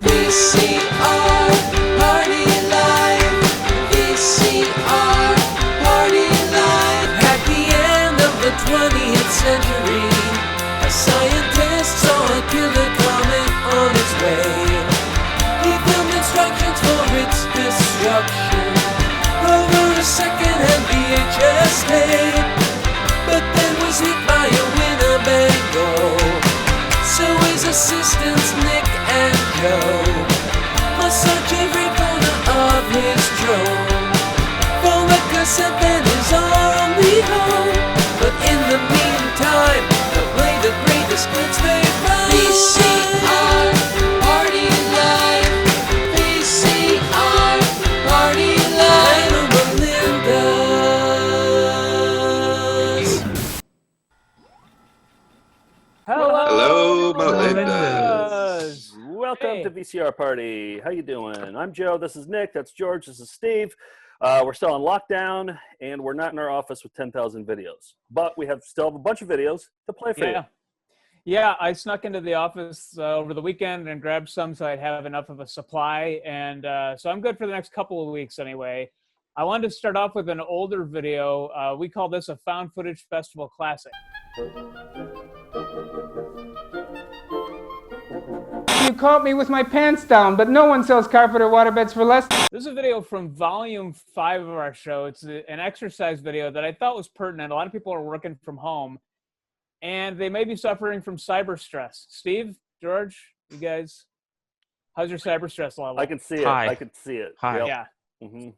VCR Party Life. VCR Party Life. At the end of the 20th century, a scientist saw a killer comet on its way. He filmed instructions for its destruction over a second-hand VHS tape, but then was hit by a Winnebago. So his assistants Nick and Joe must search every corner of his drone for the cassette that is our only home. But in the meantime, they'll play the greatest hits they found. VCR Party Life. VCR Party Life. And Melinda's. Hello, Melinda. Welcome to VCR Party. How you doing? I'm Joe. This is Nick. That's George. This is Steve. We're still on lockdown, and we're not in our office with 10,000 videos. But we still have a bunch of videos to play for you. Yeah, I snuck into the office over the weekend and grabbed some so I'd have enough of a supply. And so I'm good for the next couple of weeks anyway. I wanted to start off with an older video. We call this a found footage festival classic. You caught me with my pants down, but no one sells carpet or waterbeds for less. This is a video from volume 5 of our show. It's an exercise video that I thought was pertinent. A lot of people are working from home, and they may be suffering from cyber stress. Steve, George, you guys, how's your cyber stress level? I can see it. Hi. I can see it. Hi. Yep. Yeah. Mm-hmm.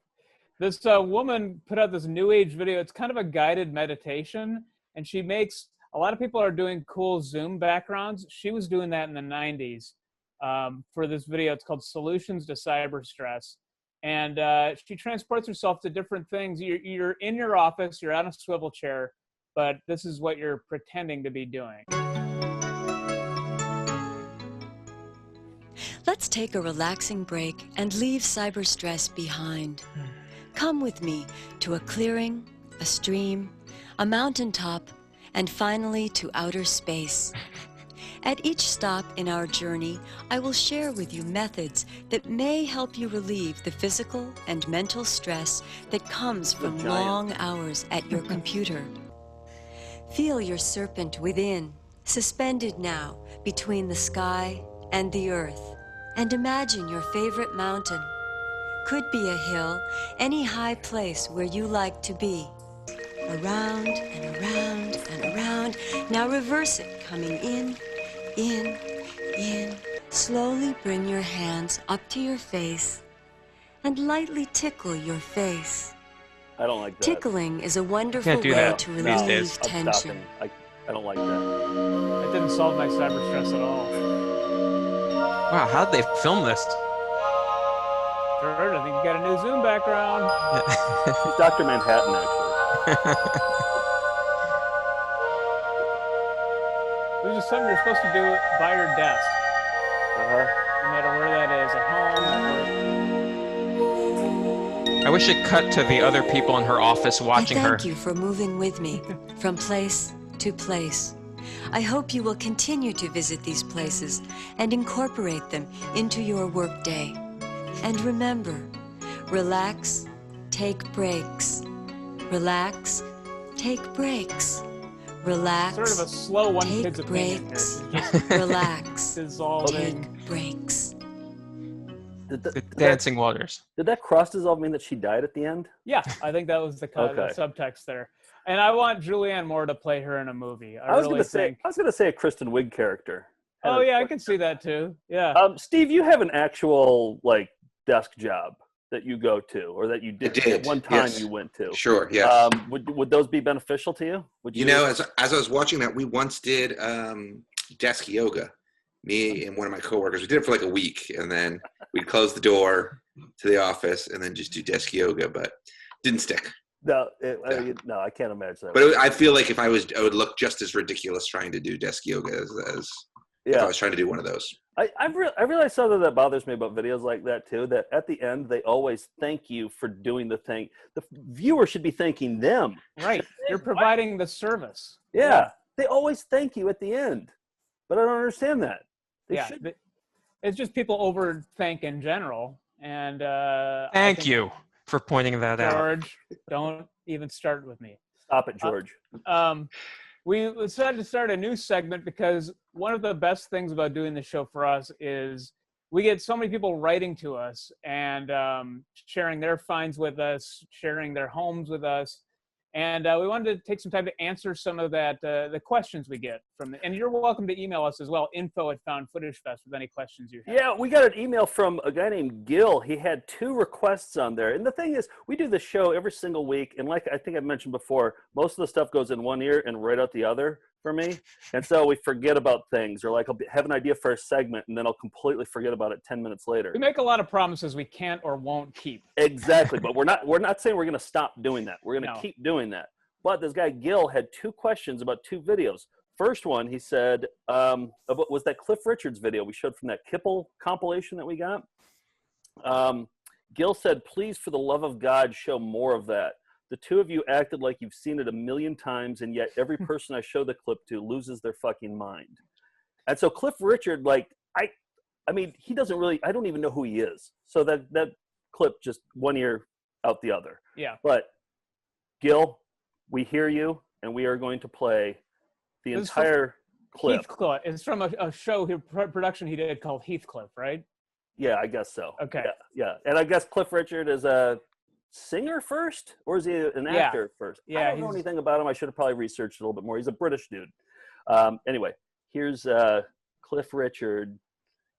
This woman put out this new age video. It's kind of a guided meditation, and she makes a lot of people are doing cool Zoom backgrounds. She was doing that in the 90s. For this video. It's called Solutions to Cyber Stress. And she transports herself to different things. You're in your office, you're on a swivel chair, but this is what you're pretending to be doing. Let's take a relaxing break and leave cyber stress behind. Come with me to a clearing, a stream, a mountaintop, and finally to outer space. At each stop in our journey, I will share with you methods that may help you relieve the physical and mental stress that comes from long hours at your computer. Feel your serpent within, suspended now between the sky and the earth. And imagine your favorite mountain. Could be a hill, any high place where you like to be. Around and around and around. Now reverse it, coming in. In. Slowly bring your hands up to your face and lightly tickle your face. I don't like that. Tickling is a wonderful Can't do way that to these relieve days. I'm tension. stopping. I don't like that. It didn't solve my cyber stress at all. Wow, how'd they film this? George, I think you got a new Zoom background. She's Dr. Manhattan, actually. This is something you're supposed to do by your desk. Uh-huh. No matter where that is, at home. I wish it cut to the other people in her office watching I her. thank you for moving with me from place to place. I hope you will continue to visit these places and incorporate them into your workday. And remember, relax, take breaks. Relax, take breaks. Relax, Sort of a slow one take kid's opinion here. breaks. Just Relax, dissolving. take breaks. The dancing waters. Did that cross dissolve mean that she died at the end? Yeah, I think that was the Okay. subtext there. And I want Julianne Moore to play her in a movie. I was really gonna say think. I was gonna say a Kristen Wiig character. Oh yeah, I can see that too. Yeah. Steve, you have an actual desk job that you go to, or that you did, I did, at one time yes. you went to. Sure, yes. Would those be beneficial to you? Would You know, as I was watching that, we once did desk yoga. Me and one of my coworkers, we did it for like a week, and then we'd close the door to the office and then just do desk yoga, but didn't stick. No, Yeah. no, I can't imagine that. But I feel like if I would look just as ridiculous trying to do desk yoga as if I was trying to do one of those. I realized something that bothers me about videos like that too, that at the end they always thank you for doing the thing. The viewer should be thanking them. Right. You're providing the service. Yeah. They always thank you at the end, but I don't understand that. It's just people overthink in general. And Thank you for pointing that out. George, don't even start with me. Stop it, George. We decided to start a new segment because one of the best things about doing the show for us is we get so many people writing to us and sharing their finds with us, sharing their homes with us. And we wanted to take some time to answer some of that, the questions we get from and you're welcome to email us as well, info@foundfootagefest with any questions you have. Yeah, we got an email from a guy named Gil. He had 2 requests on there. And the thing is, we do the show every single week. And like I think I mentioned before, most of the stuff goes in one ear and right out the other for me. And so we forget about things, or like I'll have an idea for a segment and then I'll completely forget about it 10 minutes later. We make a lot of promises we can't or won't keep. Exactly. But we're not saying we're going to stop doing that. We're going to keep doing that. But this guy Gil had 2 questions about 2 videos. First one, he said, was that Cliff Richard's video we showed from that Kipple compilation that we got? Gil said, please, for the love of God, show more of that. The 2 of you acted like you've seen it a million times, and yet every person I show the clip to loses their fucking mind. And so Cliff Richard, like, I mean, he doesn't really, I don't even know who he is. So that clip just one ear out the other. Yeah. But Gil, we hear you, and we are going to play the entire clip. Heathcliff. It's from a show, production he did called Heathcliff, right? Yeah, I guess so. Okay. Yeah. And I guess Cliff Richard is a singer first, or is he an actor first? Yeah, I don't know anything about him. I should have probably researched a little bit more. He's a British dude. Anyway, here's Cliff Richard,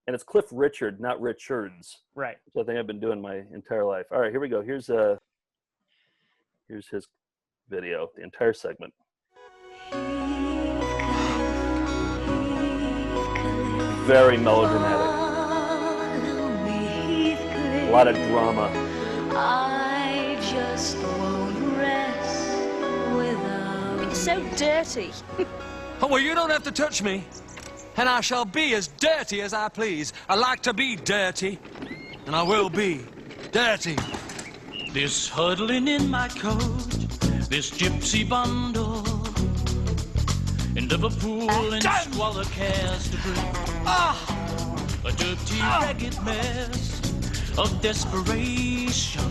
and it's Cliff Richard, not Richards. Right. Which I think I've been doing my entire life. All right, here we go. Here's his video, the entire segment. Very melodramatic. A lot of drama. I just won't rest without. It's so dirty. Oh, well, you don't have to touch me. And I shall be as dirty as I please. I like to be dirty. And I will be dirty. This huddling in my coat, this gypsy bundle, in Liverpool and squalor cares to bring. A dirty, ragged mess of desperation.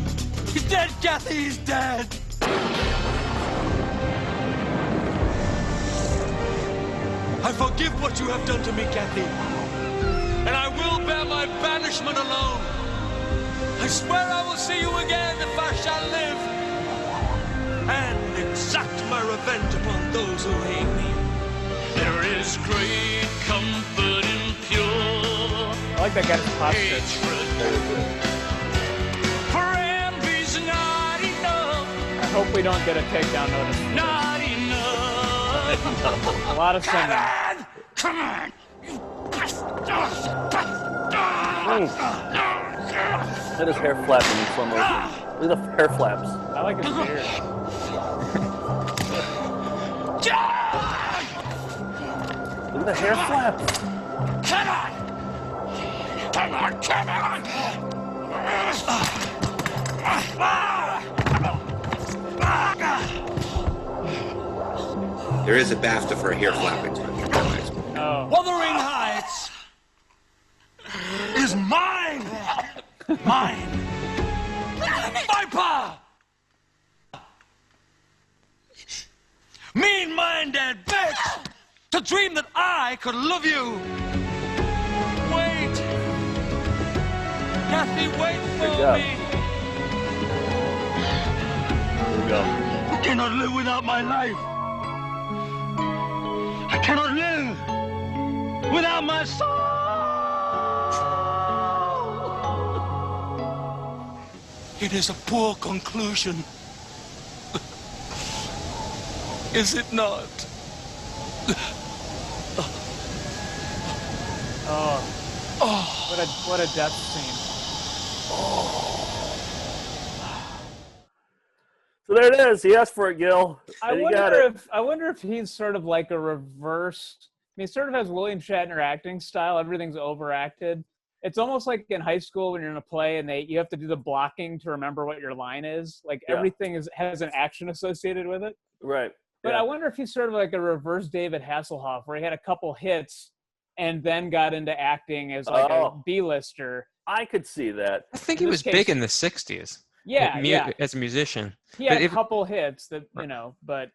He's dead, Kathy, he's dead. I forgive what you have done to me, Kathy. And I will bear my banishment alone. I swear I will see you again if I shall live. And exact my revenge upon those who hate me. There is great comfort in pure I like that guy's posture. For envy's not enough. I hope we don't get a takedown notice. Not enough. A lot of singing. Come on. Look at his hair flapping in slow motion. Look at the hair flaps. I like his beard. Look at the hair flaps. Come on. Come on, come on. There is a BAFTA for hair flapping. Oh. Wuthering Heights is mine. Mine. Viper. Mean-minded bitch. To dream that I could love you. Wait. Kathy, wait for me. Here we go. I cannot live without my life. I cannot live without my soul. It is a poor conclusion. Is it not? What a death scene. So there it is. He asked for it, Gil. I wonder if he's sort of like a reverse. I mean, he sort of has William Shatner acting style. Everything's overacted. It's almost like in high school when you're in a play and you have to do the blocking to remember what your line is. Like everything has an action associated with it. Right. But I wonder if he's sort of like a reverse David Hasselhoff, where he had a couple hits and then got into acting as like a B-lister. I could see that. I think he was big in the 60s. Yeah. As a musician. He had a couple hits that, you know, but...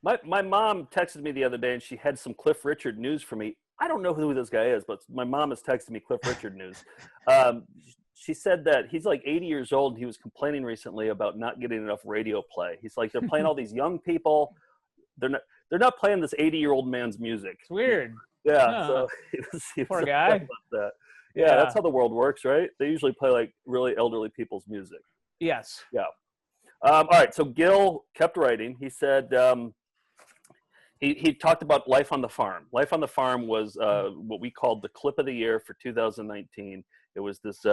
My mom texted me the other day, and she had some Cliff Richard news for me. I don't know who this guy is, but my mom has texted me Cliff Richard news. She said that he's like 80 years old, and he was complaining recently about not getting enough radio play. He's like, they're playing all these young people. They're not playing this 80-year-old man's music. It's weird. Yeah. So he was poor guy. about that. Yeah, that's how the world works, right? They usually play like really elderly people's music. Yes. Yeah. All right. So Gil kept writing. He said he talked about Life on the Farm. Life on the Farm was what we called the clip of the year for 2019. It was this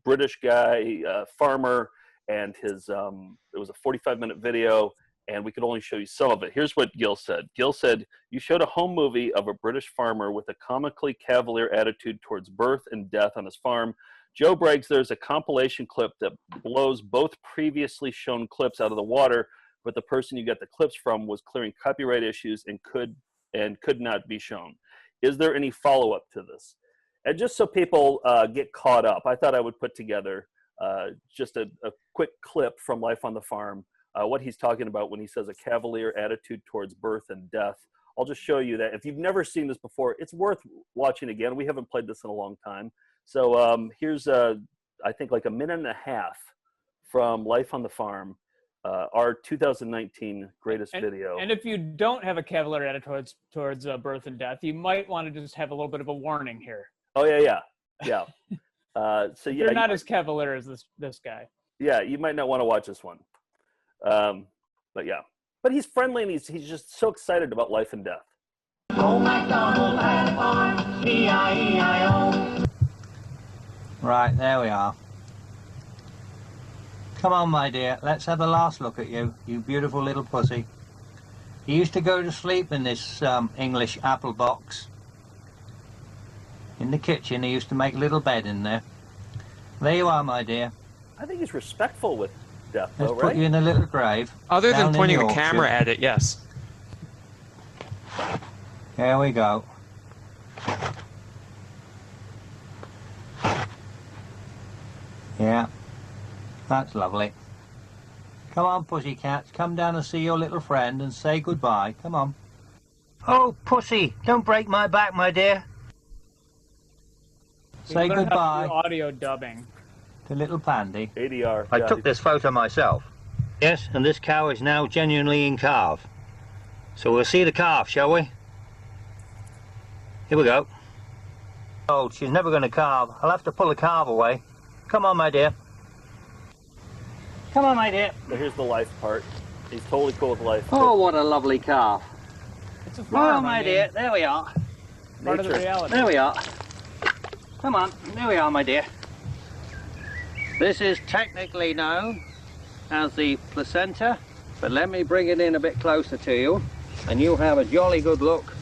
British guy, farmer, and his it was a 45-minute video, and we could only show you some of it. Here's what Gil said. Gil said, "You showed a home movie of a British farmer with a comically cavalier attitude towards birth and death on his farm. Joe brags there's a compilation clip that blows both previously shown clips out of the water, but the person you got the clips from was clearing copyright issues and could not be shown. Is there any follow-up to this?" And just so people get caught up, I thought I would put together just a quick clip from Life on the Farm, what he's talking about when he says a cavalier attitude towards birth and death. I'll just show you that. If you've never seen this before, it's worth watching again. We haven't played this in a long time. So here's, I think, like a minute and a half from Life on the Farm, our 2019 greatest video. And if you don't have a cavalier attitude towards birth and death, you might want to just have a little bit of a warning here. Oh, yeah. So you're not as cavalier as this guy. Yeah, you might not want to watch this one. But yeah. But he's friendly, and he's just so excited about life and death. Old MacDonald had a farm, E-I-E-I-O. Right, there we are. Come on, my dear, let's have a last look at you, you beautiful little pussy. You used to go to sleep in this English apple box. In the kitchen, he used to make a little bed in there. There you are, my dear. I think he's respectful with death, Let's though, right? put you in a little grave. Other than down pointing in the camera Yorkshire. at it, yes. Here we go. Yeah, that's lovely. Come on, pussycats, come down and see your little friend and say goodbye. Come on. Oh, pussy, don't break my back, my dear. Say goodbye. Audio dubbing. To little Pandy. ADR. I took this photo myself. Yes, and this cow is now genuinely in calf. So we'll see the calf, shall we? Here we go. Oh, she's never going to calve. I'll have to pull the calf away. Come on, my dear. Come on, my dear. So here's the life part. He's totally cool with life. Oh, what a lovely calf. It's a farm, Oh, my dear, there we are. Part of the reality. There we are. Come on, there we are, my dear. This is technically known as the placenta, but let me bring it in a bit closer to you, and you'll have a jolly good look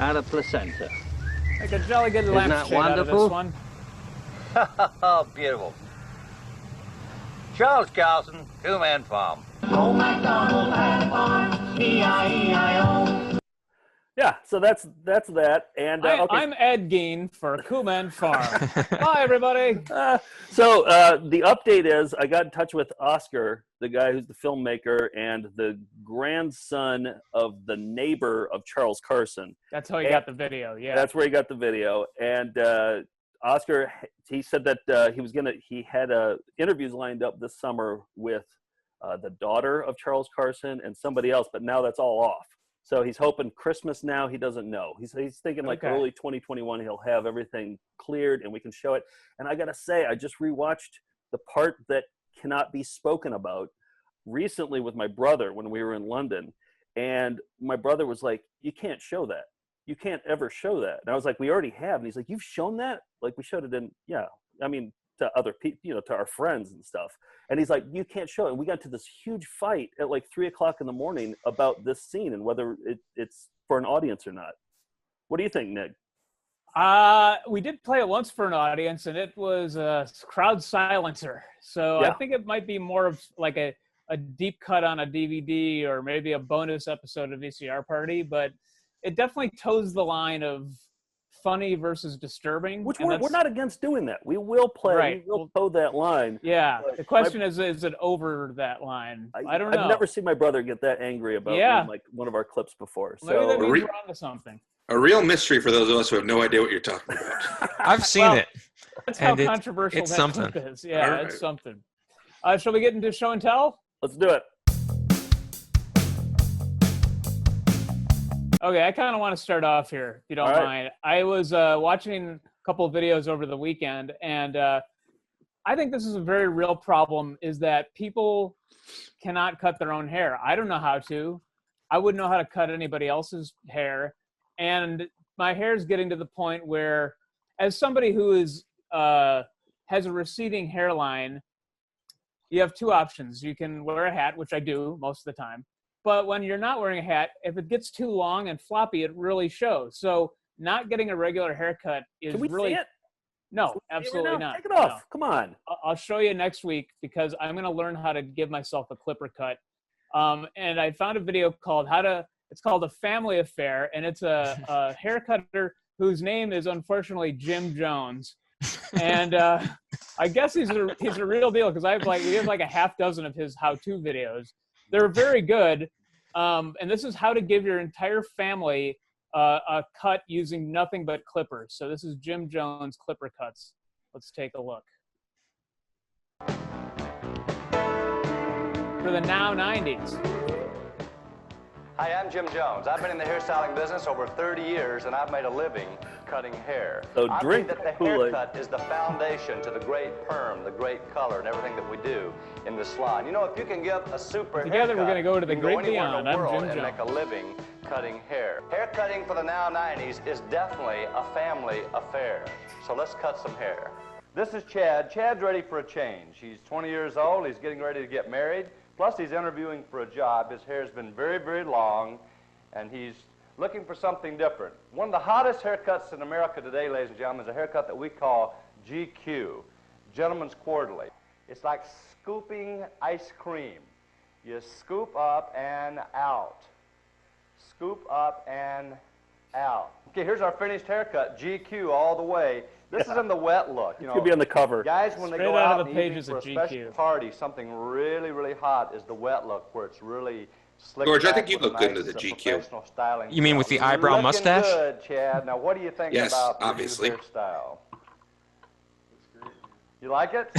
at a placenta. Like a jolly good Isn't that lampshade out of this wonderful? one. Oh, beautiful. Charles Carlson, Two Man Farm. Old MacDonald had a farm, E-I-E-I-O. Yeah, so that's that. And okay. I'm Ed Gein for Kuman Farm. Bye, everybody. So the update is I got in touch with Oscar, the guy who's the filmmaker and the grandson of the neighbor of Charles Carson. That's how he got the video, yeah. That's where he got the video. And Oscar, he said that he had interviews lined up this summer with the daughter of Charles Carson and somebody else, but now that's all off. So he's hoping Christmas now. He doesn't know. He's thinking like early 2021 he'll have everything cleared and we can show it. And I got to say, I just rewatched the part that cannot be spoken about recently with my brother when we were in London. And my brother was like, you can't show that. You can't ever show that. And I was like, we already have. And he's like, you've shown that? Like we showed it in, I mean, to other people, to our friends and stuff. And he's like, you can't show it. And we got to this huge fight at like 3 o'clock in the morning about this scene and whether it's for an audience or not. What do you think, Nick? We did play it once for an audience, and it was a crowd silencer. So Yeah. I think it might be more of like a a deep cut on a DVD or maybe a bonus episode of VCR Party, but it definitely toes the line of funny versus disturbing. Which we're not against doing that. We will play. Right. We will toe that line. Yeah. The question is it over that line? I don't know. I've never seen my brother get that angry about like one of our clips before. So maybe that means we're onto something. A real mystery for those of us who have no idea what you're talking about. I've seen it. That's how controversial it's that something. clip is. Yeah, it's something. Shall we get into show and tell? Let's do it. Okay, I kind of want to start off here, if you don't mind. I was watching a couple of videos over the weekend, and I think this is a very real problem, is that people cannot cut their own hair. I don't know how to. I wouldn't know how to cut anybody else's hair. And my hair is getting to the point where, as somebody who is has a receding hairline, you have two options. You can wear a hat, which I do most of the time. But when you're not wearing a hat, if it gets too long and floppy, it really shows. So not getting a regular haircut is Can we really... see it? No, absolutely not. Take it off. No. Come on. I'll show you next week because I'm going to learn how to give myself a clipper cut. And I found a video called it's called A Family Affair, and it's a haircutter whose name is unfortunately Jim Jones. And I guess he's a real deal because we have like a half dozen of his how-to videos. They're very good. And this is how to give your entire family a cut using nothing but clippers. So this is Jim Jones clipper cuts. Let's take a look. For the now 90s. Hi, I'm Jim Jones. I've been in the hairstyling business over 30 years, and I've made a living cutting hair. So I drink believe that the haircut is the foundation to the great perm, the great color, and everything that we do in the salon. You know, if you can give a super Together haircut, we're going to go to the you can great go anywhere beyond. in the I'm world Jim and Jones. make a living cutting hair. Hair cutting for the now 90s is definitely a family affair. So let's cut some hair. This is Chad. Chad's ready for a change. He's 20 years old. He's getting ready to get married. Plus, he's interviewing for a job. His hair's been very, very long, and he's looking for something different. One of the hottest haircuts in America today, ladies and gentlemen, is a haircut that we call GQ, Gentleman's Quarterly. It's like scooping ice cream. You scoop up and out. Scoop up and out. Okay, here's our finished haircut, GQ all the way. This is in the wet look. You know, It could be on the cover. guys, when they Straight go out out of the in the evening pages for a of special GQ. party, something really, really hot is the wet look, where it's really slick. George, I back think you with a look good nice, in the GQ. professional styling You mean with style. the eyebrow Looking mustache? Good, Chad. Now, what do you think Yes, about your new obviously. hairstyle? You like it?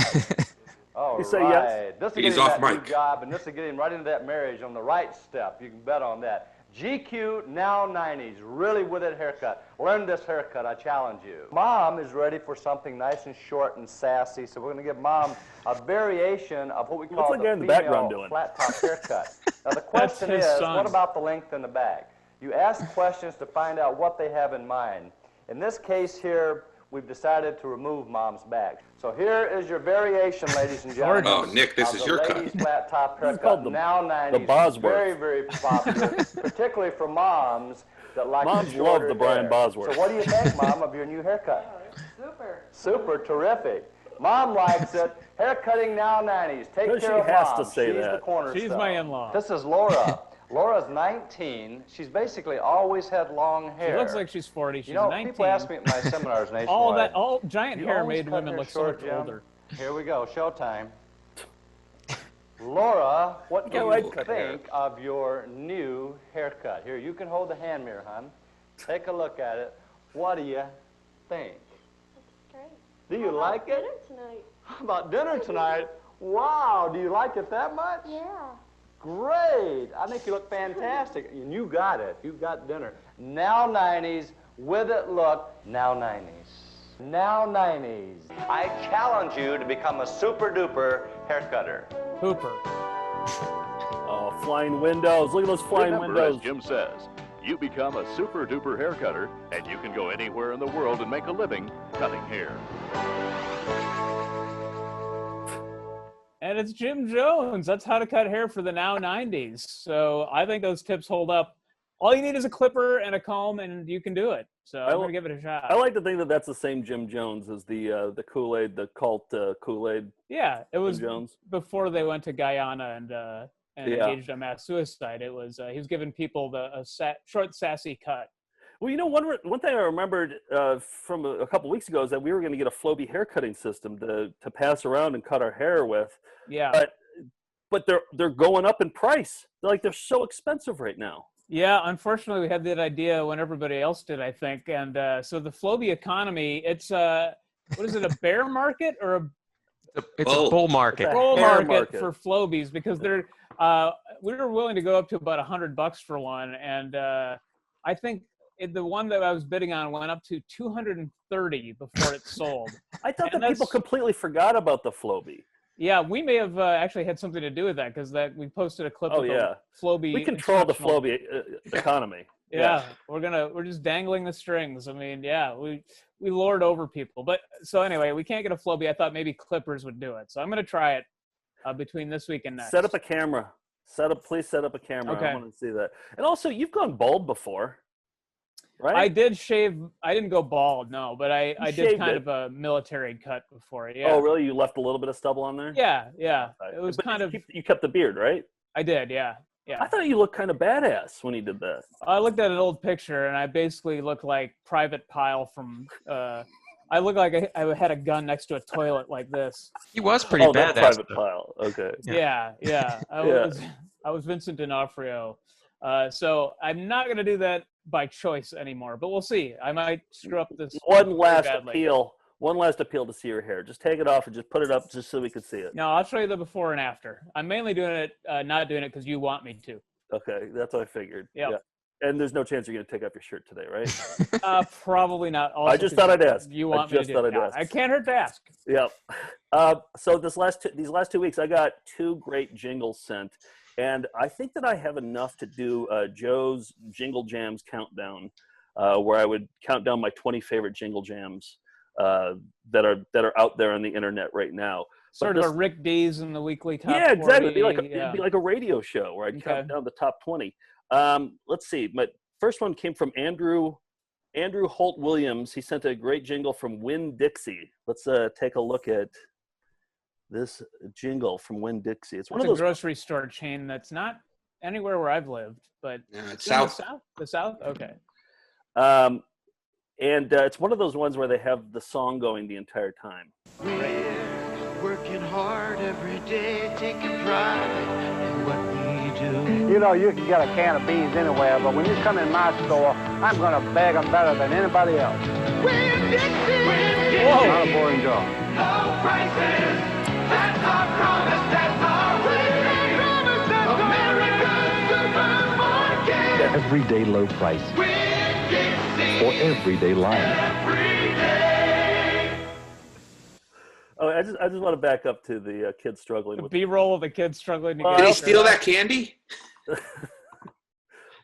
Oh, You say right. yes? This will He's get him off that mic. new job, and this will get him right into that marriage on the right step. You can bet on that. GQ, now 90s, really with it haircut. Learn this haircut, I challenge you. Mom is ready for something nice and short and sassy, so we're going to give Mom a variation of what we call the guy in the the background female doing? flat top haircut. Now the question his is, son. what about the length in the back? You ask questions to find out what they have in mind. In this case here, we've decided to remove Mom's back. So here is your variation, ladies and gentlemen. Oh, Nick, this of is the your ladies' cut. flat top This is called haircut, the- now 90s. the Bosworth. Very, very popular, particularly for moms that like Moms the love shorter the Brian hair. Bosworth. So what do you think, Mom, of your new haircut? Super. Super, terrific. Mom likes it. Haircutting now 90s. Take Because care she of has Mom. to say She's that. the cornerstone. She's my in-law. This is Laura. Laura's 19. She's basically always had long She hair. looks like she's 40. She's You know, 19. people ask me at my seminars nationwide. all giant "You hair always made cut women hair look so short, much Jim?" older. Here we go, showtime. Laura, what do how I'd you cut think of your new haircut? Here, you can hold the hand mirror, hon. Take a look at it. What do you think? Great. Do you like it? Dinner tonight. How about dinner tonight? Wow, do you like it that much? Yeah. Great. I think you look fantastic. And you got it. You got dinner. Now 90s, with it look, now 90s. Now 90s. I challenge you to become a super duper hair cutter. Hooper. Oh, flying windows. Look at those flying Remember, as windows. Jim says, you become a super duper hair cutter, and you can go anywhere in the world and make a living cutting hair. And it's Jim Jones. That's how to cut hair for the now 90s. So I think those tips hold up all you need is a clipper and a comb, and you can do it. So I'm gonna give it a shot. I like to think that that's the same Jim Jones as the Kool-Aid, the cult Kool-Aid. Yeah, it was Jim Jones. before they went to Guyana and engaged in mass suicide. It was he was giving people short, sassy cut. Well, you know, one thing I remembered from a couple weeks ago is that we were going to get a Flowbee haircutting system to pass around and cut our hair with. Yeah. But they're going up in price. They're so expensive right now. Yeah, unfortunately, we had that idea when everybody else did, I think. And so the Flowbee economy, it's what is it, a bear market or It's a bull market. Bull market for Flowbees, because they're we were willing to go up to about $100 for one, and I think the one that I was bidding on went up to $230 before it sold. I thought that people completely forgot about the Flowbee. Yeah, we may have actually had something to do with that, because we posted a clip of the Flowbee. We control the Flowbee economy. Yeah, we're just dangling the strings. I mean, yeah, we lord over people. But so anyway, we can't get a Flowbee. I thought maybe clippers would do it, so I'm gonna try it between this week and next. Set up a camera. Please set up a camera. Okay. I want to see that. And also, you've gone bald before, right? I did shave. I didn't go bald, no, but I did kind of a military cut before. Yeah. Oh, really? You left a little bit of stubble on there? Yeah. It was You kept the beard, right? I did, yeah. I thought you looked kind of badass when you did that. I looked at an old picture, and I basically looked like Private Pile from. I looked like I had a gun next to a toilet like this. He was pretty badass. Private Pile. Okay. Yeah. I was Vincent D'Onofrio. So I'm not going to do that by choice anymore, but we'll see. I might screw up this. One last appeal to see your hair. Just take it off and just put it up just so we can see it. No, I'll show you the before and after. I'm mainly doing it, not doing it because you want me to. Okay, that's what I figured. Yep. Yeah. And there's no chance you're going to take off your shirt today, right? Probably not. Also, I just thought I'd ask. You want me to do it. I can't hurt to ask. Yep. So these last 2 weeks, I got 2 great jingles sent. And I think that I have enough to do Joe's Jingle Jams countdown, where I would count down my 20 favorite Jingle Jams that are out there on the internet right now. Sort of a Rick Dees in the weekly top 40. Yeah, exactly. It'd be like a radio show where I'd count down the top 20. Let's see. My first one came from Andrew Holt Williams. He sent a great jingle from Winn-Dixie. Let's take a look at this jingle from Winn-Dixie. It's one of those grocery store chain that's not anywhere where I've lived, but it's south. The South? Okay. And it's one of those ones where they have the song going the entire time. We're working hard every day, taking pride in what we do. You know, you can get a can of beans anywhere, but when you come in my store, I'm going to bag them better than anybody else. Winn-Dixie! Whoa. Not a boring job. Low prices, that's our promise, that's our America's supermarket. Everyday low price. Winn-Dixie! For everyday life. Every day! Oh, I just want to back up to the kids struggling. The B-roll of the kids struggling to get. Did he steal that candy?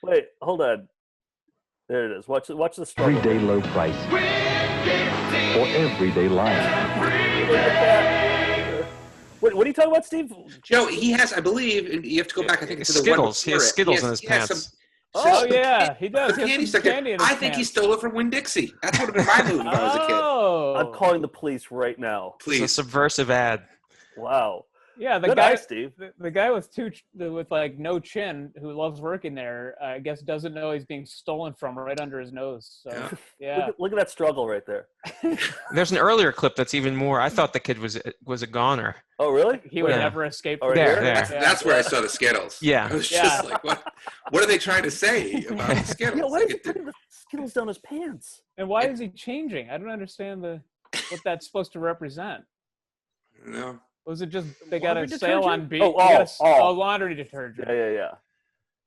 Wait, hold on. There it is. Watch the struggle. Everyday low price. For everyday life. What are you talking about, Steve? Joe, he has, I believe, you have to go back, I think, to the Skittles. one He has Skittles in his pants. Oh, yeah, he does. He has some candy in his I think he stole it from Winn-Dixie. That's what would have been my move if I was a kid. Oh. I'm calling the police right now. Please. It's a subversive ad. Wow. Yeah, Good eye, Steve. The guy with like no chin who loves working there, I guess doesn't know he's being stolen from right under his nose. So yeah. Look at that struggle right there. There's an earlier clip that's even more. I thought the kid was a goner. Oh, really? He would never escape. There. That's where I saw the Skittles. Yeah. I was just like, what are they trying to say about the Skittles? Yeah, why is he putting the Skittles down his pants? And why is he changing? I don't understand what that's supposed to represent. No. Was it just they got a Laundry sale on detergent? laundry detergent? Yeah.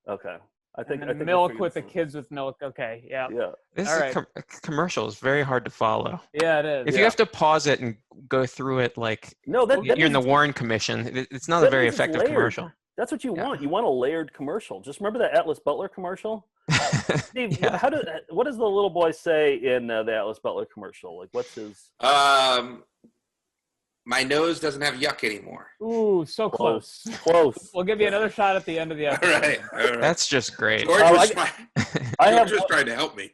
Okay. I think milk with the kids with milk. Okay, yeah. Yeah. This All right. commercial is very hard to follow. Yeah, it is. If you have to pause it and go through it like you're in the Warren Commission, it's not a very effective commercial. That's what you want. You want a layered commercial. Just remember that Atlas Butler commercial? Steve, what does the little boy say in the Atlas Butler commercial? Like, what's his? My nose doesn't have yuck anymore. Ooh, so close. Close. We'll give you another shot at the end of the episode. All right. That's just great. George was trying to help me.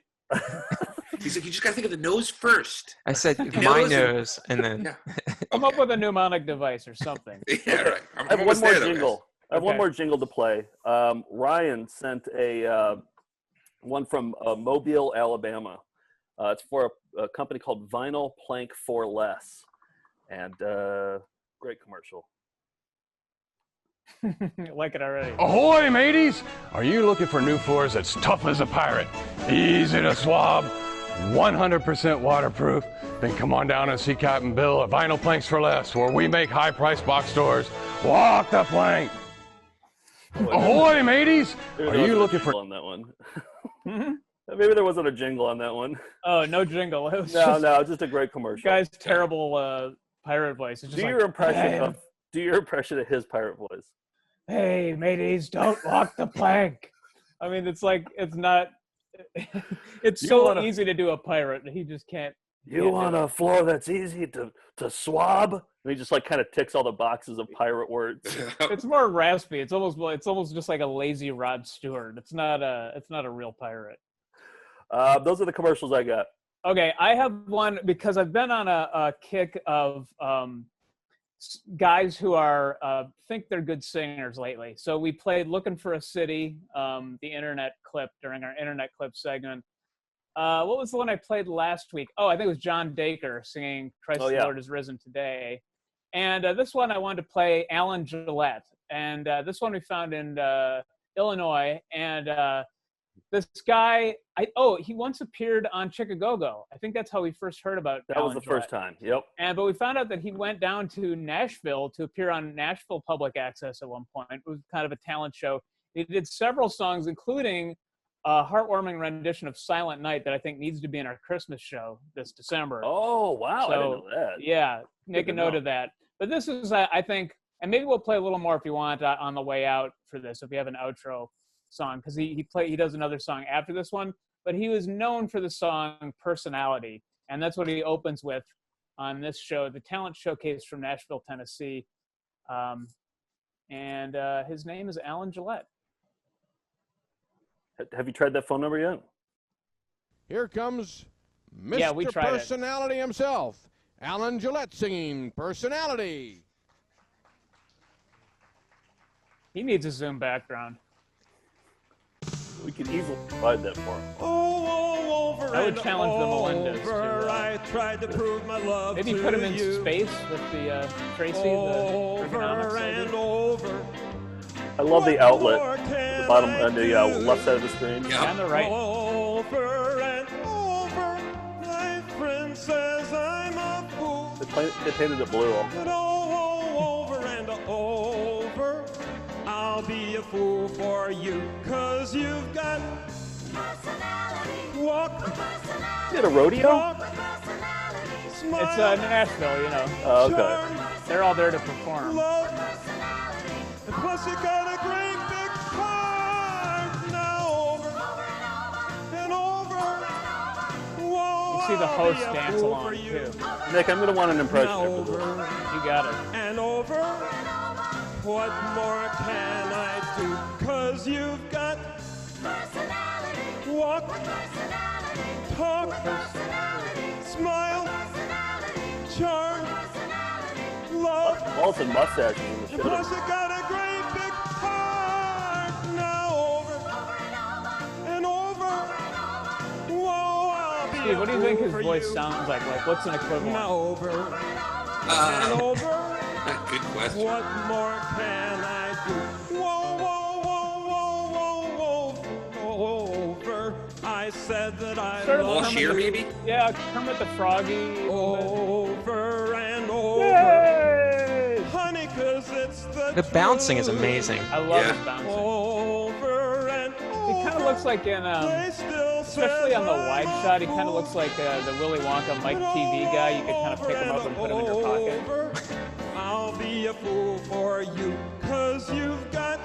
He's like, you just got to think of the nose first. I said my nose, and then Come up with a mnemonic device or something. Yeah, right. I have one more jingle. I have one more jingle to play. Ryan sent a one from Mobile, Alabama. It's for a company called Vinyl Plank for Less, and great commercial. Like it already. Ahoy, mateys! Are you looking for new floors that's tough as a pirate, easy to swab, 100% waterproof? Then come on down and see Captain Bill at Vinyl Planks for Less, where we make high-priced box doors. Walk the plank! Ahoy, mateys! Are you looking for on that one? Maybe there wasn't a jingle on that one. Oh, no jingle. It was just a great commercial. Guy's terrible pirate voice. It's just do your impression of his pirate voice. Hey, mateys, don't walk the plank. I mean, it's like, it's not, it's so easy to do a pirate. He just can't. You want a floor that's easy to swab? And he just like kind of ticks all the boxes of pirate words. It's more raspy. It's almost just like a lazy Rod Stewart. It's not a real pirate. Those are the commercials I got. Okay, I have one because I've been on a kick of guys who are think they're good singers lately. So we played "Looking for a City," the internet clip during our internet clip segment. What was the one I played last week? Oh, I think it was John Dacre singing "Christ the Lord is Risen Today." And this one I wanted to play Alan Gillette. And this one we found in Illinois. And this guy, he once appeared on Chicago. I think that's how we first heard about that. Alan Was the Gillette. first time. Yep. But we found out that he went down to Nashville to appear on Nashville Public Access at one point. It was kind of a talent show. He did several songs, including a heartwarming rendition of Silent Night that I think needs to be in our Christmas show this December. Oh, wow. So, I didn't know that. Yeah, make a note of that. But this is, I think, and maybe we'll play a little more if you want on the way out for this, if you have an outro song, because he does another song after this one. But he was known for the song Personality, and that's what he opens with on this show, the Talent Showcase from Nashville, Tennessee. And his name is Alan Gillette. Have you tried that phone number yet? Here comes Mr. Personality himself, Alan Gillette singing Personality. He needs a Zoom background. We could easily provide that for him. I would challenge the Melendez to maybe put him in space with the Tracy, the ergonomics lady. I love the outlet, the bottom and the left side of the screen. Yeah, on the right. Over and over, my friend says I'm a fool. They painted it blue. But over and over, I'll be a fool for you, 'cause you've got personality. Walk. You had a rodeo? It's Nashville, you know. Oh, okay. They're all there to perform. And plus you got a great big heart. Now over and over. Whoa, You see the host dance along too. Nick, I'm gonna want an impression of this. You got it. And over. What more can I do? 'Cause you've got personality. Walk. Personality. Talk. Personality. Smile. Personality. Charm. Personality. Love. Also mustaches in the And show. plus you got a great big heart. Now over and over. Whoa, I'll be Steve, what do you think his voice you. sounds like? Like, what's an equivalent? Now over and over. Good question. What more can I do? Whoa, whoa, whoa, whoa, whoa, whoa, over. I said that I Sort of love Kermit Cheer, the- maybe? Yeah, Kermit the Froggy. over and over. Yay! Honey, 'cause it's The bouncing is amazing. I love his bouncing. over and over. He kind of looks like in, especially on the wide shot, he kind of looks like the Willy Wonka Mike TV guy. You could kind of pick him up and put him in your pocket. I'll be a fool for you, 'cause you've got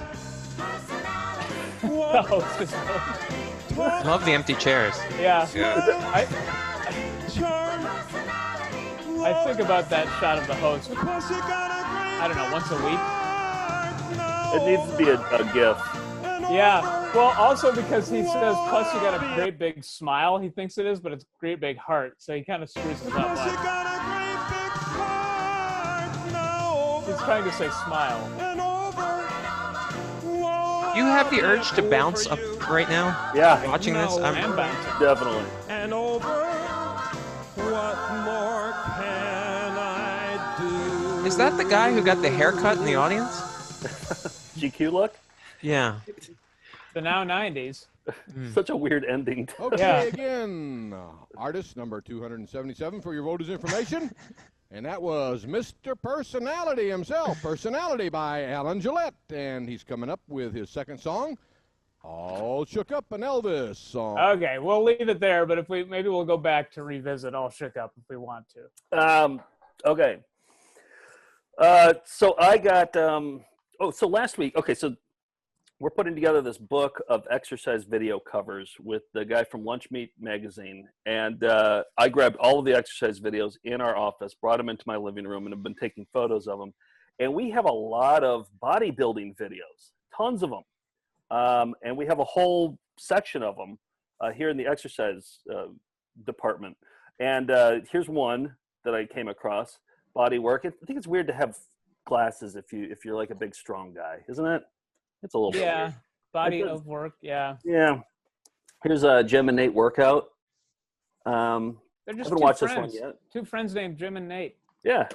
Oh, it's just, Love the empty chairs. yeah. Yeah. I, charm, I think about that shot of the host, I don't know, once a week. It needs to be a GIF. Yeah. Well, also because he says, plus you got a great big smile, he thinks it is, but it's a great big heart. So he kind of screws it up. He's trying to say smile. You have the urge to bounce up right now? Yeah. Watching this? I'm bouncing. Definitely. And over, what more can I do? Is that the guy who got the haircut in the audience? GQ look? Yeah. The now 90s. Such a weird ending. Okay, again, artist number 277 for your voters' information. And that was Mr. Personality himself, Personality by Alan Gillette. And he's coming up with his second song, All Shook Up, an Elvis song. Okay, we'll leave it there, but if maybe we'll go back to revisit All Shook Up if we want to. Okay. So I got, so last week, so we're putting together this book of exercise video covers with the guy from Lunch Meat magazine. And I grabbed all of the exercise videos in our office, brought them into my living room, and have been taking photos of them. And we have a lot of bodybuilding videos, tons of them. And we have a whole section of them here in the exercise department. And here's one that I came across, body work. I think it's weird to have glasses if you're like a big, strong guy, isn't it? It's a little bit weird. Body of work, yeah. Yeah. Here's a Jim and Nate workout. They're just I haven't two watched friends. this one yet. Two friends named Jim and Nate. Yeah.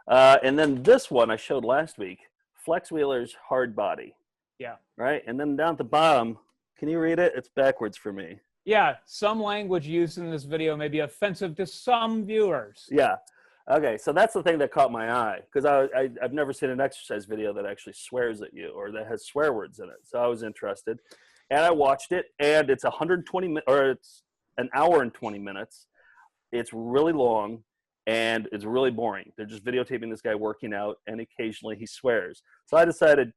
And then this one I showed last week, Flex Wheeler's Hard Body. Yeah. Right? And then down at the bottom, can you read it? It's backwards for me. Yeah, some language used in this video may be offensive to some viewers. Yeah. Okay, so that's the thing that caught my eye, because I've never seen an exercise video that actually swears at you or that has swear words in it. So I was interested, and I watched it, and it's 120 minutes, or it's an hour and 20 minutes. It's really long, and it's really boring. They're just videotaping this guy working out, and occasionally he swears. So I decided,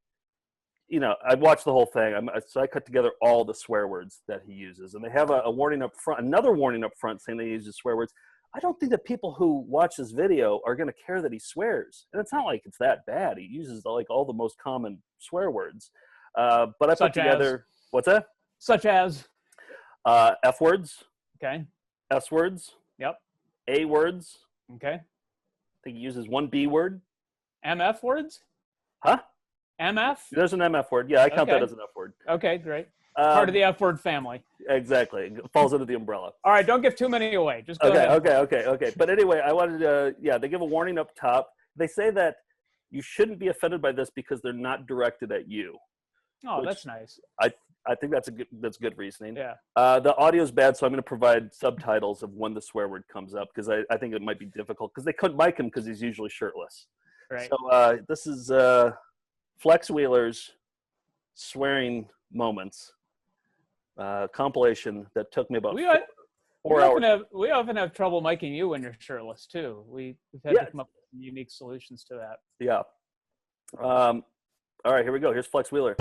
I'd watch the whole thing. So I cut together all the swear words that he uses, and they have a warning up front, another warning up front saying they use swear words. I don't think that people who watch this video are going to care that he swears. And it's not like it's that bad. He uses like all the most common swear words. But I put together, what's that? Such as? F words. Okay. S words. Yep. A words. Okay. I think he uses one B word. MF words? Huh? MF? There's an MF word. Yeah, I count that as an F word. Okay, great. Part of the F word family. Exactly. It falls under the umbrella. All right, don't give too many away. Just go ahead. Okay. But anyway, I wanted to, they give a warning up top. They say that you shouldn't be offended by this because they're not directed at you. Oh, that's nice. I think that's good reasoning. Yeah. The audio's bad, so I'm going to provide subtitles of when the swear word comes up, because I think it might be difficult, because they couldn't mic him because he's usually shirtless. Right. So this is Flex Wheeler's Swearing Moments. Compilation that took me about 4 hours. We often have trouble miking you when you're shirtless too. We've had to come up with some unique solutions to that. Yeah. All right, here we go. Here's Flex Wheeler.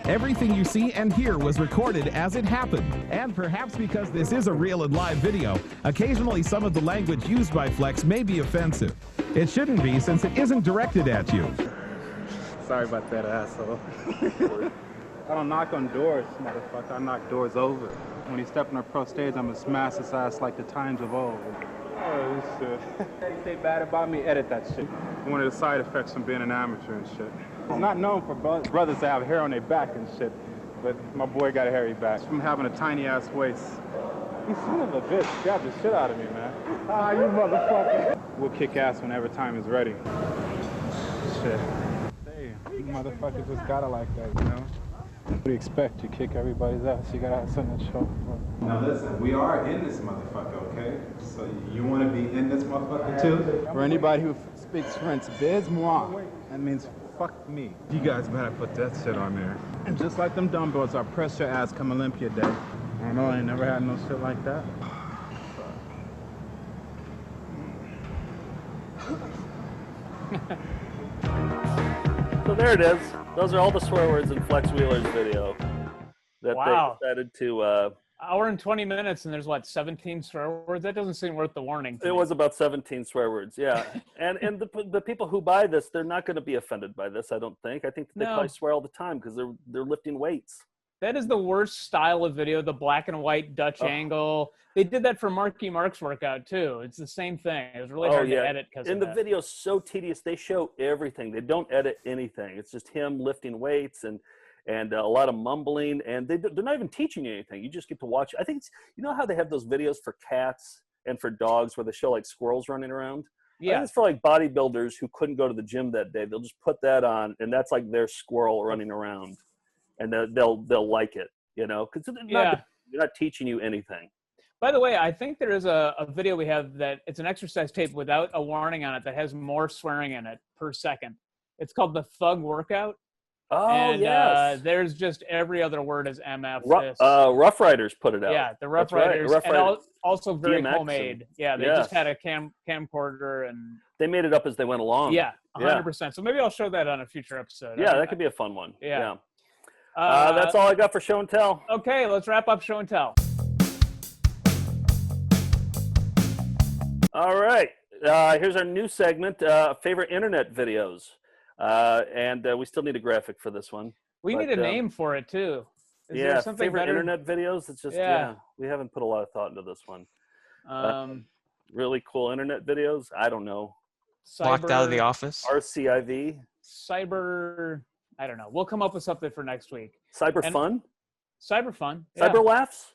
Everything you see and hear was recorded as it happened. And perhaps because this is a real and live video, occasionally some of the language used by Flex may be offensive. It shouldn't be, since it isn't directed at you. Sorry about that, asshole. I don't knock on doors, motherfucker. I knock doors over. When he stepped on a pro stage, I'm gonna smash his ass like the times of old. Oh, shit. Anything bad about me, edit that shit. One of the side effects from being an amateur and shit. It's not known for brothers to have hair on their back and shit, but my boy got a hairy back. From having a tiny-ass waist. You son of a bitch, grabbed the shit out of me, man. Ah, you motherfucker. We'll kick ass whenever time is ready. Shit. You motherfuckers just gotta like that, you know? What do you expect? You kick everybody's ass, you gotta have something to show for. Now listen, we are in this motherfucker, okay? So you wanna be in this motherfucker too? For anybody who speaks French, biz moi. That means fuck me. You guys better put that shit on there. And just like them dumbbells, I'll press your ass come Olympia Day. I don't know, I ain't never had no shit like that. So there it is. Those are all the swear words in Flex Wheeler's video that Wow. they decided to hour and 20 minutes, and there's what, 17 swear words? That doesn't seem worth the warning. It was about 17 swear words, yeah. and the people who buy this, they're not going to be offended by this, I don't think. I think they probably swear all the time because they're lifting weights. That is the worst style of video, the black and white Dutch angle. They did that for Marky Mark's workout too. It's the same thing. It was really hard to edit because of that. And the video's so tedious. They show everything. They don't edit anything. It's just him lifting weights and a lot of mumbling. And they're not even teaching you anything. You just get to watch. I think it's, you know how they have those videos for cats and for dogs where they show like squirrels running around? Yeah. I think it's for like bodybuilders who couldn't go to the gym that day. They'll just put that on, and that's like their squirrel running around. And they'll like it, you know, because they're not teaching you anything. By the way, I think there is a video we have that it's an exercise tape without a warning on it that has more swearing in it per second. It's called the Thug Workout. Oh, and, yes. There's just every other word is MF. Rough Riders put it out. Yeah, the Rough Riders. Right. And also very DMX homemade. Yeah, they just had a camcorder and... They made it up as they went along. Yeah, 100%. So maybe I'll show that on a future episode. Yeah, that could be a fun one. Yeah. That's all I got for show and tell. Okay, let's wrap up show and tell. All right. Here's our new segment, favorite internet videos. And we still need a graphic for this one. We need a name for it, too. Is there something favorite better? internet videos. It's just, we haven't put a lot of thought into this one. Really cool internet videos. I don't know. Locked out of the office. RCIV. Cyber... I don't know. We'll come up with something for next week. Cyber fun? Cyber fun. Cyber laughs?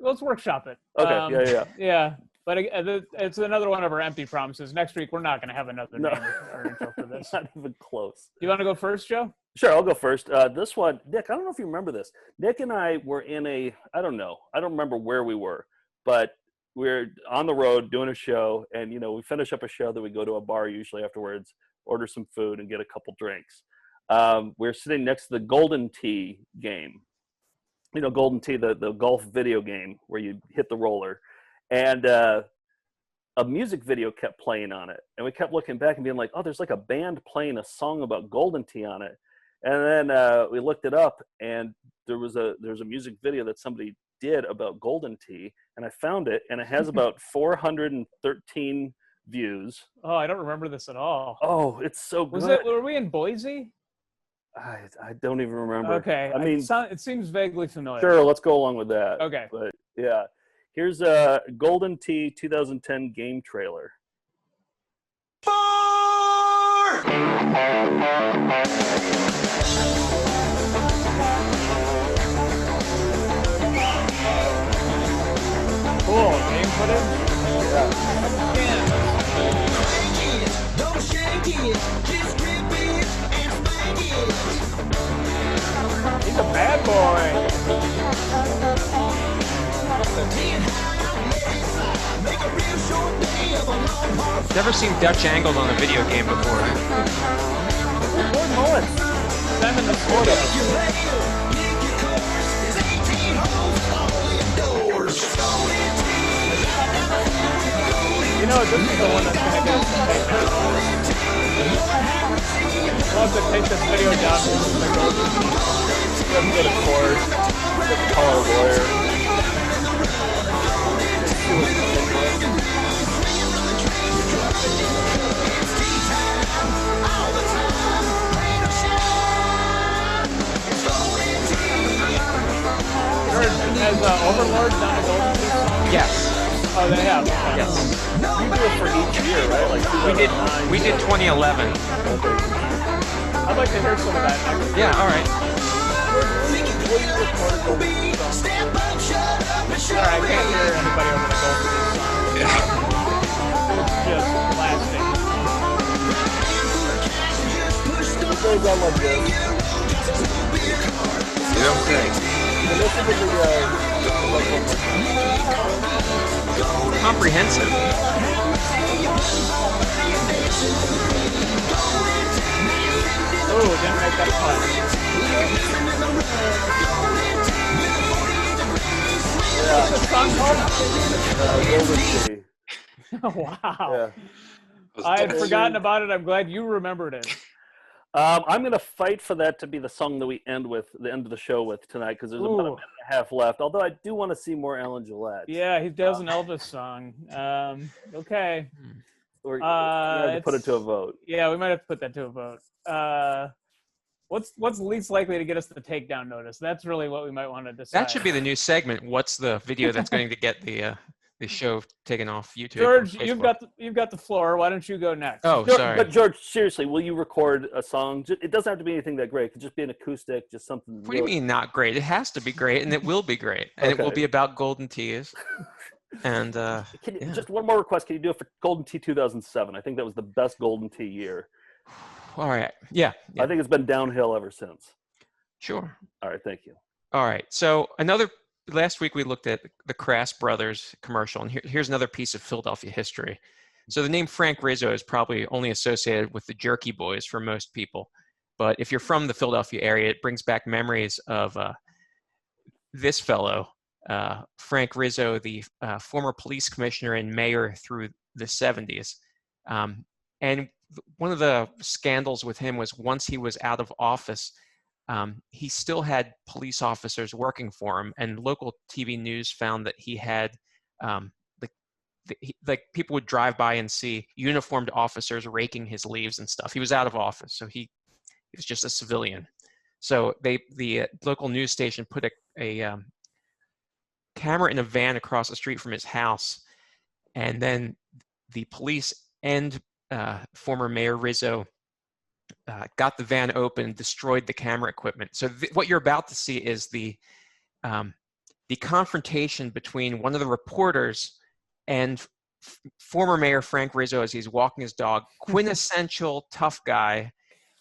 Let's workshop it. Okay, Yeah, but it's another one of our empty promises. Next week, we're not going to have another name or intro for this. Not even close. You want to go first, Joe? Sure, I'll go first. This one, Nick, I don't know if you remember this. Nick and I were in I don't remember where we were, but we're on the road doing a show, and, you know, we finish up a show, then we go to a bar usually afterwards, order some food and get a couple drinks. We're sitting next to the Golden Tee game. You know, Golden Tee, the golf video game where you hit the roller. And a music video kept playing on it. And we kept looking back and being like, oh, there's like a band playing a song about Golden Tee on it. And then we looked it up, and there's a music video that somebody did about Golden Tee. And I found it, and it has about 413 views. Oh, I don't remember this at all. Oh, it's so good. Were we in Boise? I don't even remember. Okay. I mean, it seems vaguely familiar. Sure, let's go along with that. Okay. But yeah, here's a Golden Tee 2010 game trailer. Cool. Game footage? Don't shake it, just grip it and spank it. He's a bad boy. Never seen Dutch angled on a video game before. Lord Mullins. Them in the photo. You know, this is the one that's going to get us to take this. We'll have to take this video down to the Golden Tee. Let's go to court. Let's call a lawyer. Has Overlord done a Golden Tee song? Yes. Oh, they have. Yes. You do it for each year, right? Like we did 2011. I'd like to hear some of that next. Yeah. All right. Sorry, I can't hear anybody over the Golden Tee song. It's just blasting. It goes on like this. You know what I'm saying? Comprehensive. Oh, didn't make that Yeah. What's the song called? Golden Tee. Wow. Yeah. I had forgotten about it. I'm glad you remembered it. I'm going to fight for that to be the song that we end with, the end of the show with tonight, because there's about a minute and a half left. Although I do want to see more Alan Gillette. Yeah, he does an Elvis song. Okay. We're going to put it to a vote. Yeah, we might have to put that to a vote. What's least likely to get us the takedown notice? That's really what we might want to decide. That should be the new segment. What's the video that's going to get the show taken off YouTube? George, you've got the floor. Why don't you go next? Oh, George, sorry. But George, seriously, will you record a song? It doesn't have to be anything that great. It could just be an acoustic, just something. What do you mean not great? It has to be great, and it will be great, and it will be about golden teas. And just one more request. Can you do it for Golden Tee 2007? I think that was the best Golden Tee year. All right. Yeah. I think it's been downhill ever since. Sure. All right. Thank you. All right. So last week we looked at the Crass Brothers commercial, and here's another piece of Philadelphia history. So the name Frank Rizzo is probably only associated with the Jerky Boys for most people. But if you're from the Philadelphia area, it brings back memories of this fellow, Frank Rizzo, the former police commissioner and mayor through the 70s. And one of the scandals with him was once he was out of office, he still had police officers working for him, and local TV news found that he had like people would drive by and see uniformed officers raking his leaves and stuff. He was out of office, so he was just a civilian. So the local news station put a camera in a van across the street from his house, and then the police and former Mayor Rizzo got the van open, destroyed the camera equipment. So what you're about to see is the confrontation between one of the reporters and former Mayor Frank Rizzo as he's walking his dog. Quintessential tough guy.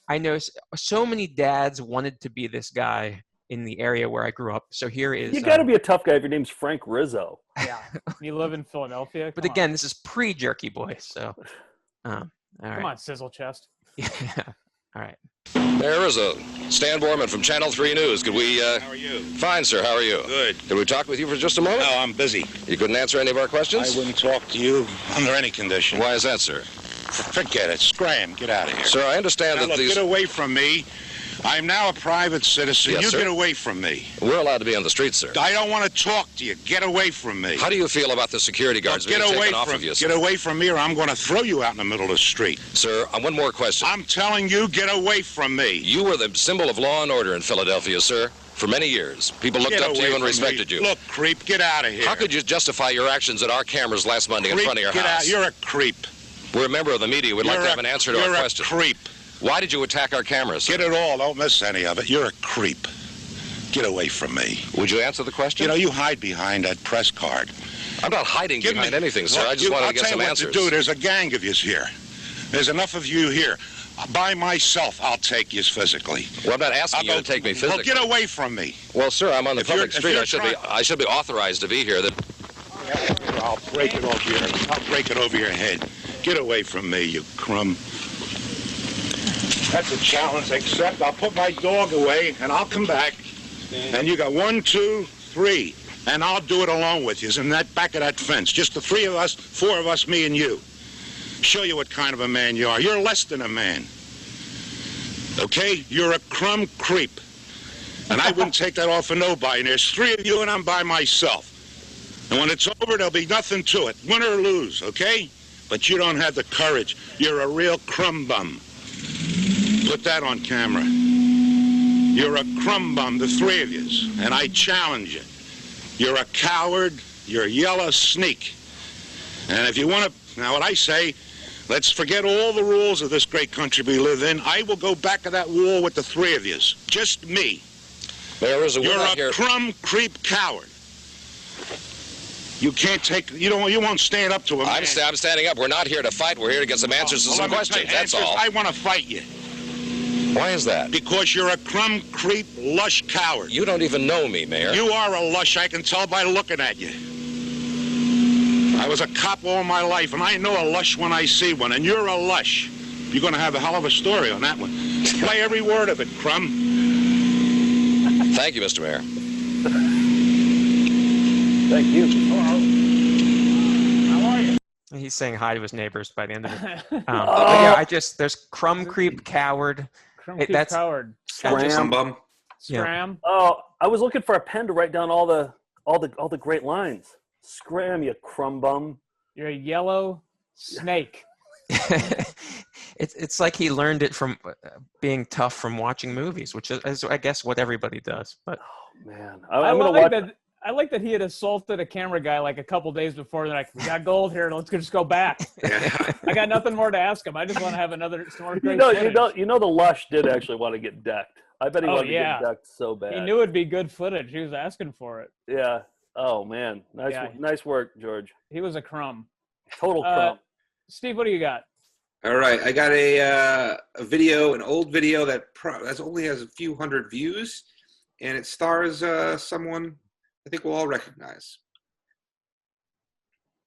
I know so many dads wanted to be this guy in the area where I grew up. So here is... You got to be a tough guy if your name's Frank Rizzo. Yeah. You live in Philadelphia? But again, this is pre-Jerky Boy, so... all right. Come on, Sizzle Chest. Yeah. All right. There is a Stan Borman from Channel 3 News. Could we... How are you? Fine, sir. How are you? Good. Could we talk with you for just a moment? No, I'm busy. You couldn't answer any of our questions? I wouldn't talk to you under any condition. Why is that, sir? Forget it. Scram. Get out of here. Sir, I understand now, that look, get away from me. I'm now a private citizen. Yes, you sir? Get away from me. We're allowed to be on the street, sir. I don't want to talk to you. Get away from me. How do you feel about the security guards being taken off of you, sir? Get away from me, or I'm going to throw you out in the middle of the street. Sir, one more question. I'm telling you, get away from me. You were the symbol of law and order in Philadelphia, sir, for many years. People looked up to you and respected you. Look, creep, get out of here. How could you justify your actions at our cameras last Monday in front of your house? Get out. You're a creep. We're a member of the media. We'd like to have an answer to our question. You're a creep. Why did you attack our cameras, sir? Get it all. Don't miss any of it. You're a creep. Get away from me. Would you answer the question? You know, you hide behind that press card. I'm not hiding behind anything, sir. I just wanted to get some answers. I'll tell you what to do. There's a gang of yous here. There's enough of you here. By myself, I'll take yous physically. Well, I'm not asking you to take me physically. Well, get away from me. Well, sir, I'm on the public street. I should be authorized to be here. I'll break it over your head. I'll break it over your head. Get away from me, you crumb. That's a challenge, except I'll put my dog away, and I'll come back. And you got 1, 2, 3, and I'll do it along with you. In that back of that fence, just the 3 of us, 4 of us, me and you. Show you what kind of a man you are. You're less than a man. Okay? You're a crumb creep. And I wouldn't take that off of nobody. And there's 3 of you, and I'm by myself. And when it's over, there'll be nothing to it. Win or lose, okay? But you don't have the courage. You're a real crumb-bum. Put that on camera. You're a crumb-bum, the 3 of yous, and I challenge you. You're a coward. You're a yellow sneak. And if you want to, now what I say, let's forget all the rules of this great country we live in. I will go back to that wall with the 3 of yous. Just me. You're a crumb creep coward. You can't take, you won't stand up to a man. I'm standing up. We're not here to fight. We're here to get some answers to some questions. That's all. I want to fight you. Why is that? Because you're a crumb creep lush coward. You don't even know me, Mayor. You are a lush. I can tell by looking at you. I was a cop all my life, and I know a lush when I see one, and you're a lush. You're going to have a hell of a story on that one. Play every word of it, Crumb. Thank you, Mr. Mayor. Thank you. Hello. How are you? He's saying hi to his neighbors by the end of it. But yeah, there's crumb creep coward. Keith that's Howard. Crumb-Bum. Scram. Oh, I was looking for a pen to write down all the great lines. Scram, you Crumb-Bum. You're a yellow snake. It's like he learned it from being tough from watching movies, which is I guess what everybody does. But man, I like that he had assaulted a camera guy like a couple days before. They're like, "We got gold here. Let's just go back." I got nothing more to ask him. I just want to have some more great footage. You know, the Lush did actually want to get decked. I bet he wanted to get decked so bad. He knew it'd be good footage. He was asking for it. Yeah. Oh man, nice work, George. He was a crumb. Total crumb. Steve, what do you got? All right, I got a video, an old video that only has a few hundred views, and it stars someone I think we'll all recognize.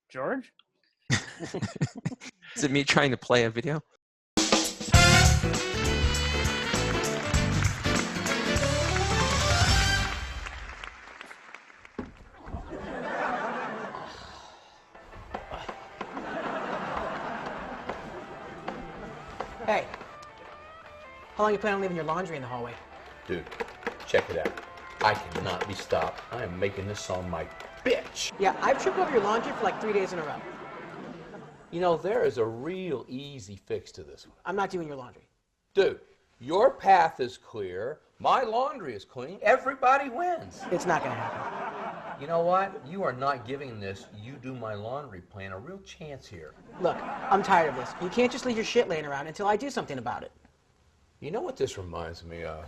George? Is it me trying to play a video? Hey, how long you plan on leaving your laundry in the hallway? Dude, check it out. I cannot be stopped. I am making this song my bitch. Yeah, I've tripped over your laundry for like 3 days in a row. You know, there is a real easy fix to this one. I'm not doing your laundry. Dude, your path is clear. My laundry is clean. Everybody wins. It's not gonna happen. You know what? You are not giving this you do my laundry plan a real chance here. Look, I'm tired of this. You can't just leave your shit laying around until I do something about it. You know what this reminds me of?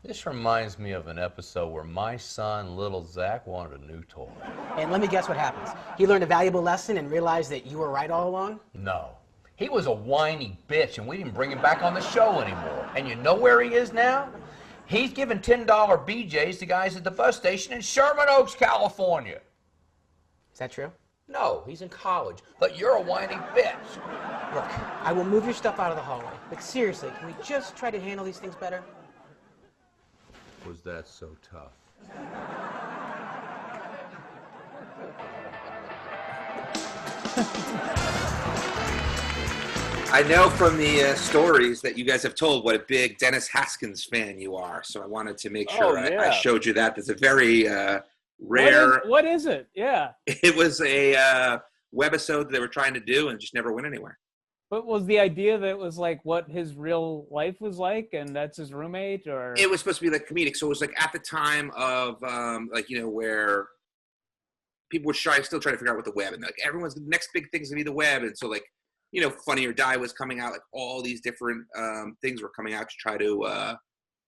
This reminds me of an episode where my son, little Zach, wanted a new toy. And let me guess what happens. He learned a valuable lesson and realized that you were right all along? No. He was a whiny bitch, and we didn't bring him back on the show anymore. And you know where he is now? He's giving $10 BJs to guys at the bus station in Sherman Oaks, California. Is that true? No, he's in college. But you're a whiny bitch. Look, I will move your stuff out of the hallway. But seriously, can we just try to handle these things better? Was that so tough? I know from the stories that you guys have told what a big Dennis Haskins fan you are, so I wanted to make sure I showed you that. It's a very rare... What is it? Yeah. It was a webisode that they were trying to do and just never went anywhere. But was the idea that it was like what his real life was like and that's his roommate, or? It was supposed to be like comedic, so it was like at the time of where people were still trying to figure out what the web, and like everyone's the next big thing's gonna be the web, and so like, you know, Funny or Die was coming out, like all these different things were coming out to try to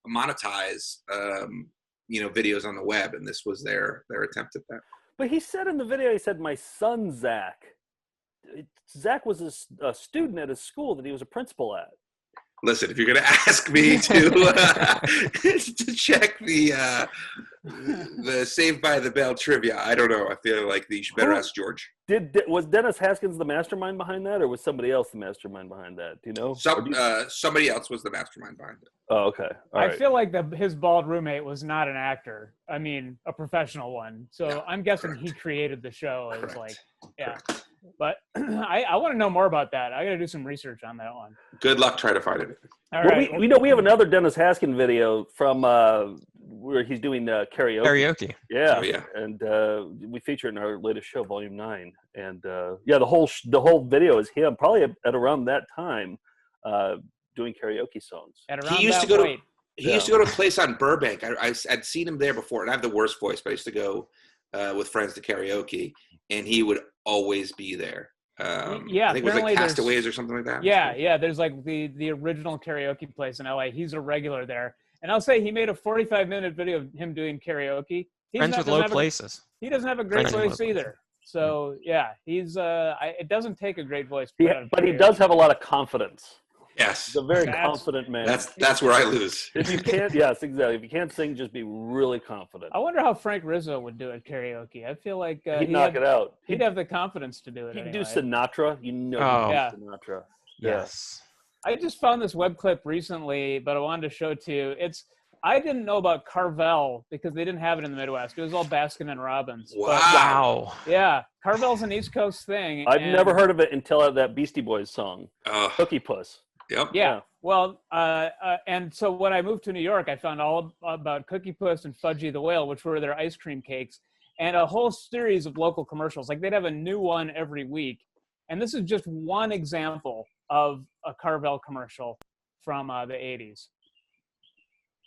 monetize videos on the web, and this was their attempt at that. But he said in the video, he said, "My son Zach." Zach was a student at a school that he was a principal at. Listen, if you're going to ask me to check the Saved by the Bell trivia, I don't know. I feel like you should better ask George. Was Dennis Haskins the mastermind behind that, or was somebody else the mastermind behind that? Do you know? Somebody else was the mastermind behind it. Oh, okay. All right. I feel like his bald roommate was not an actor. I mean, a professional one. So no, I'm guessing he created the show. It was like, yeah. Correct. But I want to know more about that. I got to do some research on that one. Good luck trying to find it. All right. We have another Dennis Haskins video from where he's doing karaoke. Karaoke. Yeah. Oh, yeah. And we feature it in our latest show, Volume 9. And the whole video is him, probably at around that time, doing karaoke songs. He used to go to a place on Burbank. I'd seen him there before, and I have the worst voice, but I used to go with friends to karaoke, and he would always be there. I think it was like Castaways or something like that. Yeah. There's like the original karaoke place in LA. He's a regular there. And I'll say he made a 45-minute video of him doing karaoke. Friends with Low Places. He doesn't have a great voice either. So yeah, he's it doesn't take a great voice. But he does have a lot of confidence. Yes. He's a very confident man. That's where I lose. If you can't, yes, exactly. If you can't sing, just be really confident. I wonder how Frank Rizzo would do at karaoke. I feel like he'd knock it out. He'd have the confidence to do it. He'd do Sinatra. Sinatra. Yes. I just found this web clip recently, but I wanted to show it to you. I didn't know about Carvel because they didn't have it in the Midwest. It was all Baskin and Robbins. Wow. Yeah. Carvel's an East Coast thing. I've never heard of it until that Beastie Boys song, Cookie Puss. Yep. Yeah. Well, and so when I moved to New York, I found all about Cookie Puss and Fudgy the Whale, which were their ice cream cakes, and a whole series of local commercials. Like they'd have a new one every week. And this is just one example of a Carvel commercial from the 80s.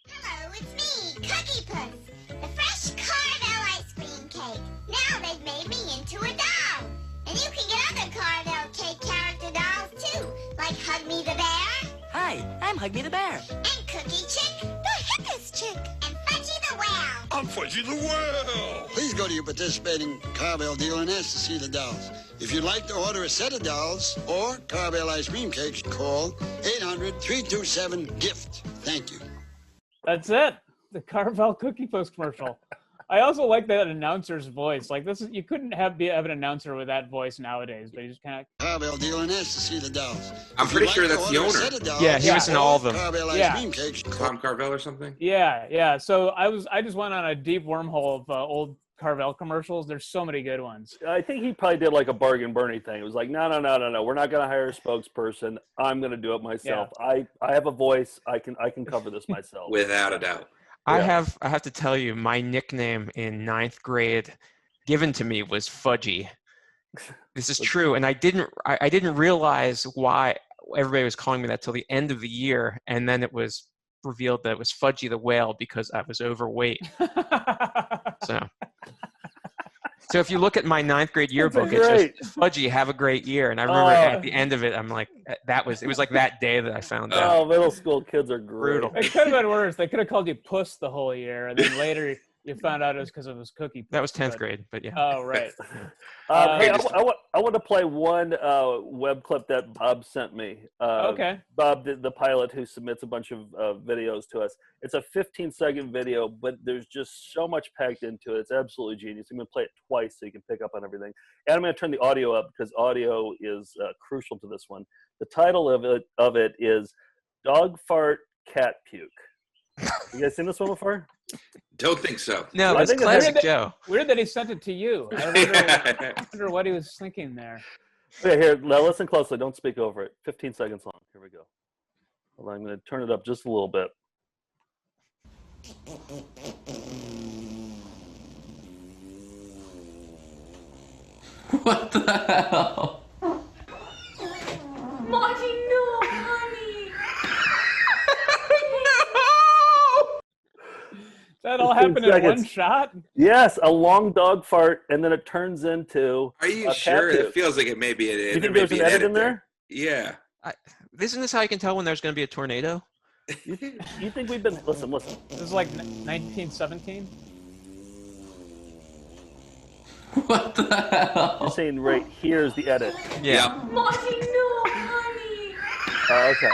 Hello, it's me, Cookie Puss, the fresh Carvel ice cream cake. Now they've made me into a doll. And you can get other Carvel cake character dolls too, like Hug Me the Bear. Hi, I'm Hug Me the Bear. And Cookie Chick, the hippest chick. And Fudgy the Whale. I'm Fudgy the Whale. Please go to your participating Carvel dealer and ask to see the dolls. If you'd like to order a set of dolls or Carvel ice cream cakes, call 800-327-GIFT. Thank you. That's it. The Carvel Cookie Puss commercial. I also like that announcer's voice. Like this is, you couldn't have an announcer with that voice nowadays, but you just kind of. Carvel dealer and asked to see the dolls. I'm pretty sure that's the owner. Yeah, he was in all of them. Tom Carvel or something. Yeah. So I just went on a deep wormhole of old Carvel commercials. There's so many good ones. I think he probably did like a bargain Bernie thing. It was like, no. We're not going to hire a spokesperson. I'm going to do it myself. Yeah. I have a voice. I can cover this myself. Without a doubt. I have to tell you, my nickname in 9th grade given to me was Fudgy. This is true, and I didn't realize why everybody was calling me that till the end of the year, and then it was revealed that it was Fudgy the Whale because I was overweight. So if you look at my 9th grade yearbook, it's just Fudgy, have a great year. And I remember at the end of it, I'm like, it was like that day that I found out. Oh, middle school kids are brutal. It could have been worse. They could have called you Puss the whole year, and then later you found out it was because it was Cookie Puss. That was 10th grade, but yeah. Oh, right. Hey, I want to play one web clip that Bob sent me. Okay. Bob, the pilot who submits a bunch of videos to us. It's a 15-second video, but there's just so much packed into it. It's absolutely genius. I'm going to play it twice so you can pick up on everything. And I'm going to turn the audio up because audio is crucial to this one. The title of it is Dog Fart Cat Puke. You guys seen this one before? Don't think so. No, it's classic Joe. Weird that he sent it to you. I wonder what he was thinking there. Okay, here, now listen closely. Don't speak over it. 15 seconds long. Here we go. Well, I'm going to turn it up just a little bit. What the hell? Marty, no, honey. That all happened in one shot? Yes, a long dog fart, and then it turns into. Are you sure? It feels like it may be an edit. You think there's an edit in there? Yeah. Isn't this how you can tell when there's going to be a tornado? You think we've been listen? This is like 1917. What the hell? You're saying right here's the edit. Yeah. Marty, no, honey. Okay.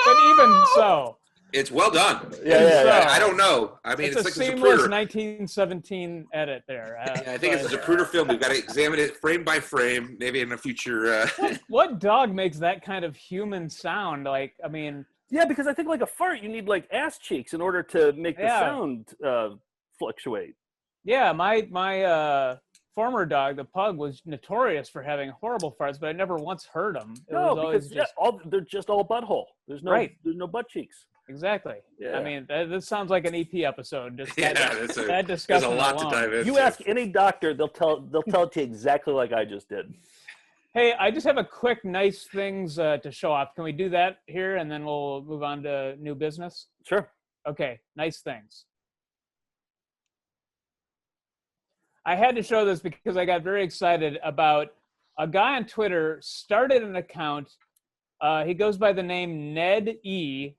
But even so. It's well done. Yeah. I don't know. I mean, it's like a the seamless Zapruder. 1917 edit there. I think it's a Zapruder film. We've got to examine it frame by frame, maybe in a future. What dog makes that kind of human sound? Like, I mean. Yeah, because I think like a fart, you need like ass cheeks in order to make the sound fluctuate. Yeah, my former dog, the pug, was notorious for having horrible farts, but I never once heard them. Because they're just all butthole. There's no butt cheeks. Exactly. Yeah. I mean, this sounds like an EP episode. Just that there's discussion a lot alone. to dive into. You ask any doctor, they'll tell it to you exactly like I just did. Hey, I just have a quick nice things to show off. Can we do that here, and then we'll move on to new business? Sure. Okay, nice things. I had to show this because I got very excited about a guy on Twitter started an account. He goes by the name Ned E,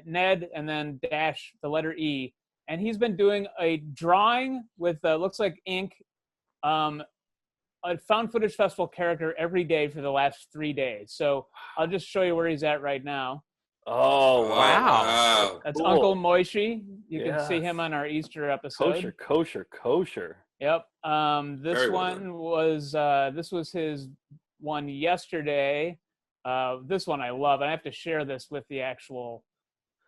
Ned and then dash the letter E, and he's been doing a drawing with looks like ink, a found footage festival character every day for the last 3 days. So I'll just show you where he's at right now. Oh, wow. That's Cool. Uncle Moishi. You can see him on our Easter episode. Kosher. Yep. This Very well one was this was his one yesterday. This one I love. I have to share this with the actual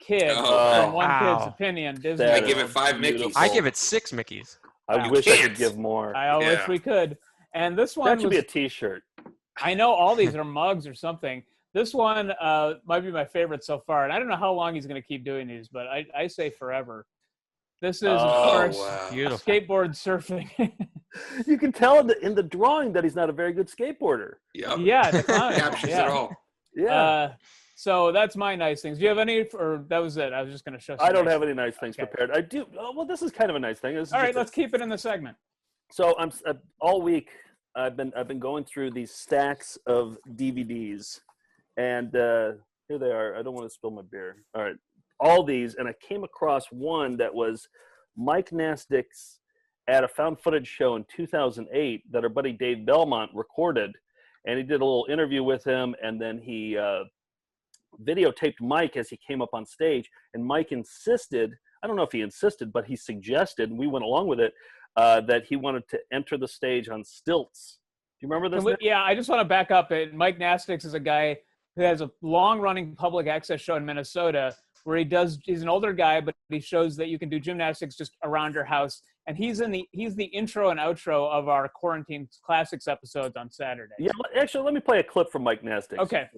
kid. From one kid's opinion. Disney. I give it 5 Mickeys. I give it 6 Mickeys. I wish I could give more. I wish we could. And this one that should be a T-shirt. I know all these are mugs or something. This one might be my favorite so far, and I don't know how long he's going to keep doing these, but I say forever. This is, of course, skateboard surfing. You can tell in the drawing that he's not a very good skateboarder. Yep. Yeah, the clown. Captures it all. Yeah. So that's my nice things. Do you have any, or that was it? I was just going to show. I don't have any nice things prepared. I do. Well, this is kind of a nice thing. All right, let's keep it in the segment. So I'm all week. I've been going through these stacks of DVDs, and here they are. I don't want to spill my beer. All right, all these, and I came across one that was Mikenastics at a found footage show in 2008 that our buddy Dave Belmont recorded, and he did a little interview with him, and then he videotaped Mike as he came up on stage, and Mike insisted, I don't know if he insisted, but he suggested, and we went along with it, that he wanted to enter the stage on stilts. Do you remember this? Yeah, I just want to back up. Mikenastics is a guy who has a long-running public access show in Minnesota where he's an older guy, but he shows that you can do gymnastics just around your house. And he's the intro and outro of our Quarantine Classics episodes on Saturday. Yeah, actually, let me play a clip from Mikenastics. Okay.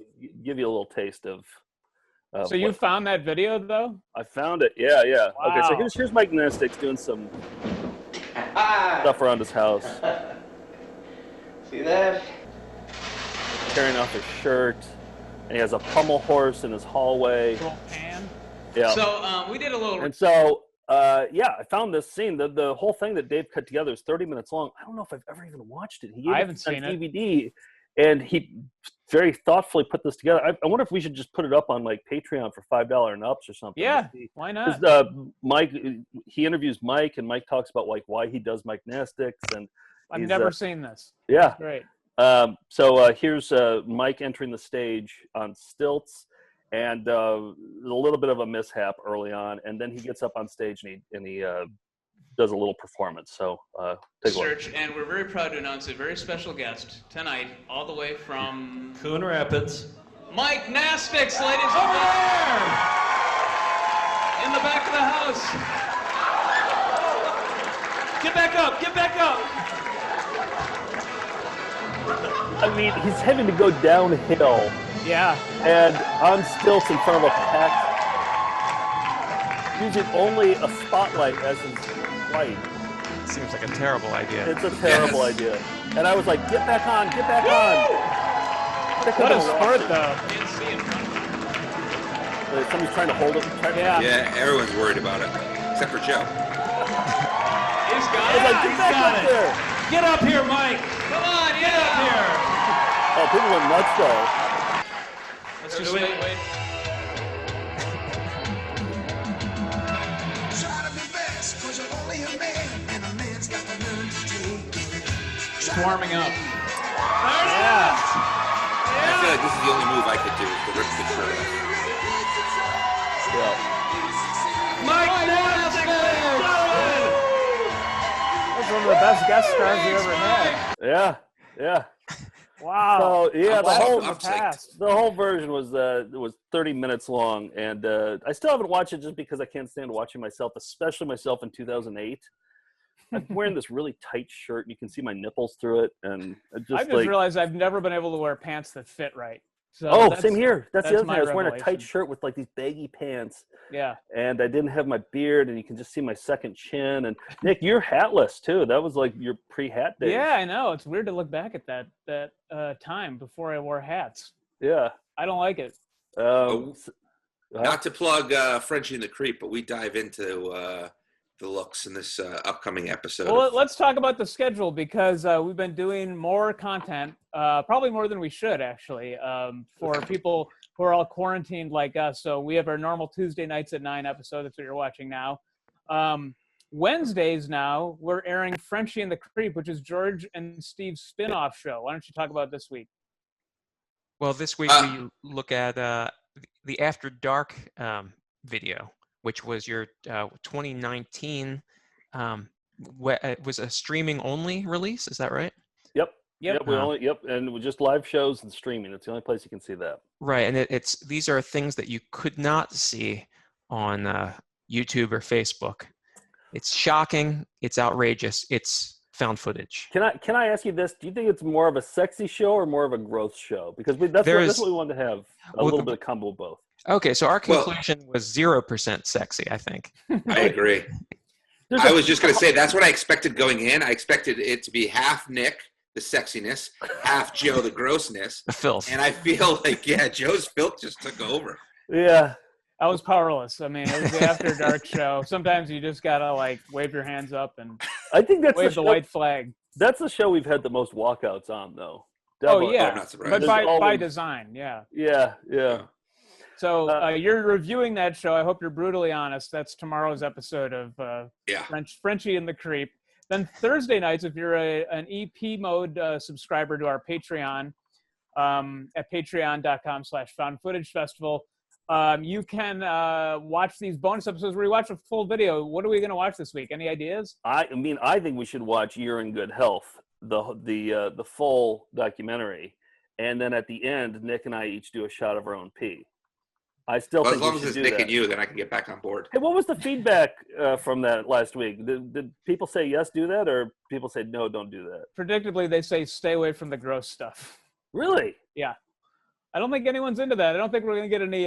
Give you a little taste of. So you found that video, though? I found it. Yeah. Wow. Okay, so here's Mikenastics doing some stuff around his house. See that? Tearing off his shirt. And he has a pommel horse in his hallway. Little pan. Yeah. So we did a little. And so, I found this scene. The whole thing that Dave cut together is 30 minutes long. I don't know if I've ever even watched it. I haven't seen it. DVD, and he very thoughtfully put this together. I wonder if we should just put it up on like Patreon for $5 and ups or something. Yeah, why not? Mike, he interviews Mike, and Mike talks about like why he does Mikenastics, and I've never seen this. Yeah, great. So here's Mike entering the stage on stilts, and a little bit of a mishap early on, and then he gets up on stage and he does a little performance. So take a look. And we're very proud to announce a very special guest tonight, all the way from Coon Rapids. Mikenastics, ladies and gentlemen, in the back of the house. Get back up! Get back up! I mean, he's having to go downhill. Yeah. And on stilts in front of a packed, using only a spotlight as his light. Seems like a terrible idea. It's a terrible idea. And I was like, get back on, get back on. What a sport, though. Somebody's trying to hold it. Yeah, everyone's worried about it, except for Joe. He's got I was it. like, get back up there. Get up here, Mike. Come on, get up here. Oh, people went nuts, though. Let's just wait. It's warming up. Yeah. I feel like this is the only move I could do, is to rip the shirt off. That's one of the best guest stars we ever had. Yeah. Wow. So yeah, the whole version was 30 minutes long, and I still haven't watched it just because I can't stand watching myself, especially myself in 2008. I'm wearing this really tight shirt, and you can see my nipples through it, and I just realized I've never been able to wear pants that fit right. So same here. That's the other thing. I was wearing a revelation. tight shirt with like these baggy pants. Yeah. And I didn't have my beard, and you can just see my second chin. And Nick, you're hatless too. That was like your pre-hat days. Yeah, I know. It's weird to look back at that time before I wore hats. Yeah. I don't like it. Not to plug Frenchie and the Creep, but we dive into the looks in this upcoming episode. Well, let's talk about the schedule, because we've been doing more content, probably more than we should, actually, for people who are all quarantined like us. So we have our normal Tuesday nights at 9 episode. That's what you're watching now. Wednesdays now, we're airing Frenchie and the Creep, which is George and Steve's spin-off show. Why don't you talk about this week? Well, this week we look at the After Dark video, which was your 2019, it was a streaming only release. Is that right? Yep. And with just live shows and streaming. It's the only place you can see that. Right, and these are things that you could not see on YouTube or Facebook. It's shocking. It's outrageous. It's found footage. Can I ask you this? Do you think it's more of a sexy show or more of a growth show? Because that's what we wanted to have, a little bit of combo of both. Okay, so our conclusion was 0% sexy, I think. I agree. I was just going to say, that's what I expected going in. I expected it to be half Nick, the sexiness, half Joe, the grossness. The filth. And I feel like, Joe's filth just took over. Yeah. I was powerless. I mean, it was the After Dark show. Sometimes you just got to, like, wave your hands up and I think that's wave the white flag. That's the show we've had the most walkouts on, though. Oh, yeah. I'm not surprised. But by design, yeah. Yeah. So you're reviewing that show. I hope you're brutally honest. That's tomorrow's episode of Frenchie and the Creep. Then Thursday nights, if you're an EP mode subscriber to our Patreon at patreon.com/foundfootagefestival, you can watch these bonus episodes where we watch a full video. What are we going to watch this week? Any ideas? I think we should watch You're in Good Health, the full documentary. And then at the end, Nick and I each do a shot of our own pee. I still think as long we as should it's do Nick that. and you, then I can get back on board. Hey, what was the feedback from that last week? Did people say yes, do that, or people say no, don't do that? Predictably, they say stay away from the gross stuff. Really? Yeah. I don't think anyone's into that. I don't think we're going to get any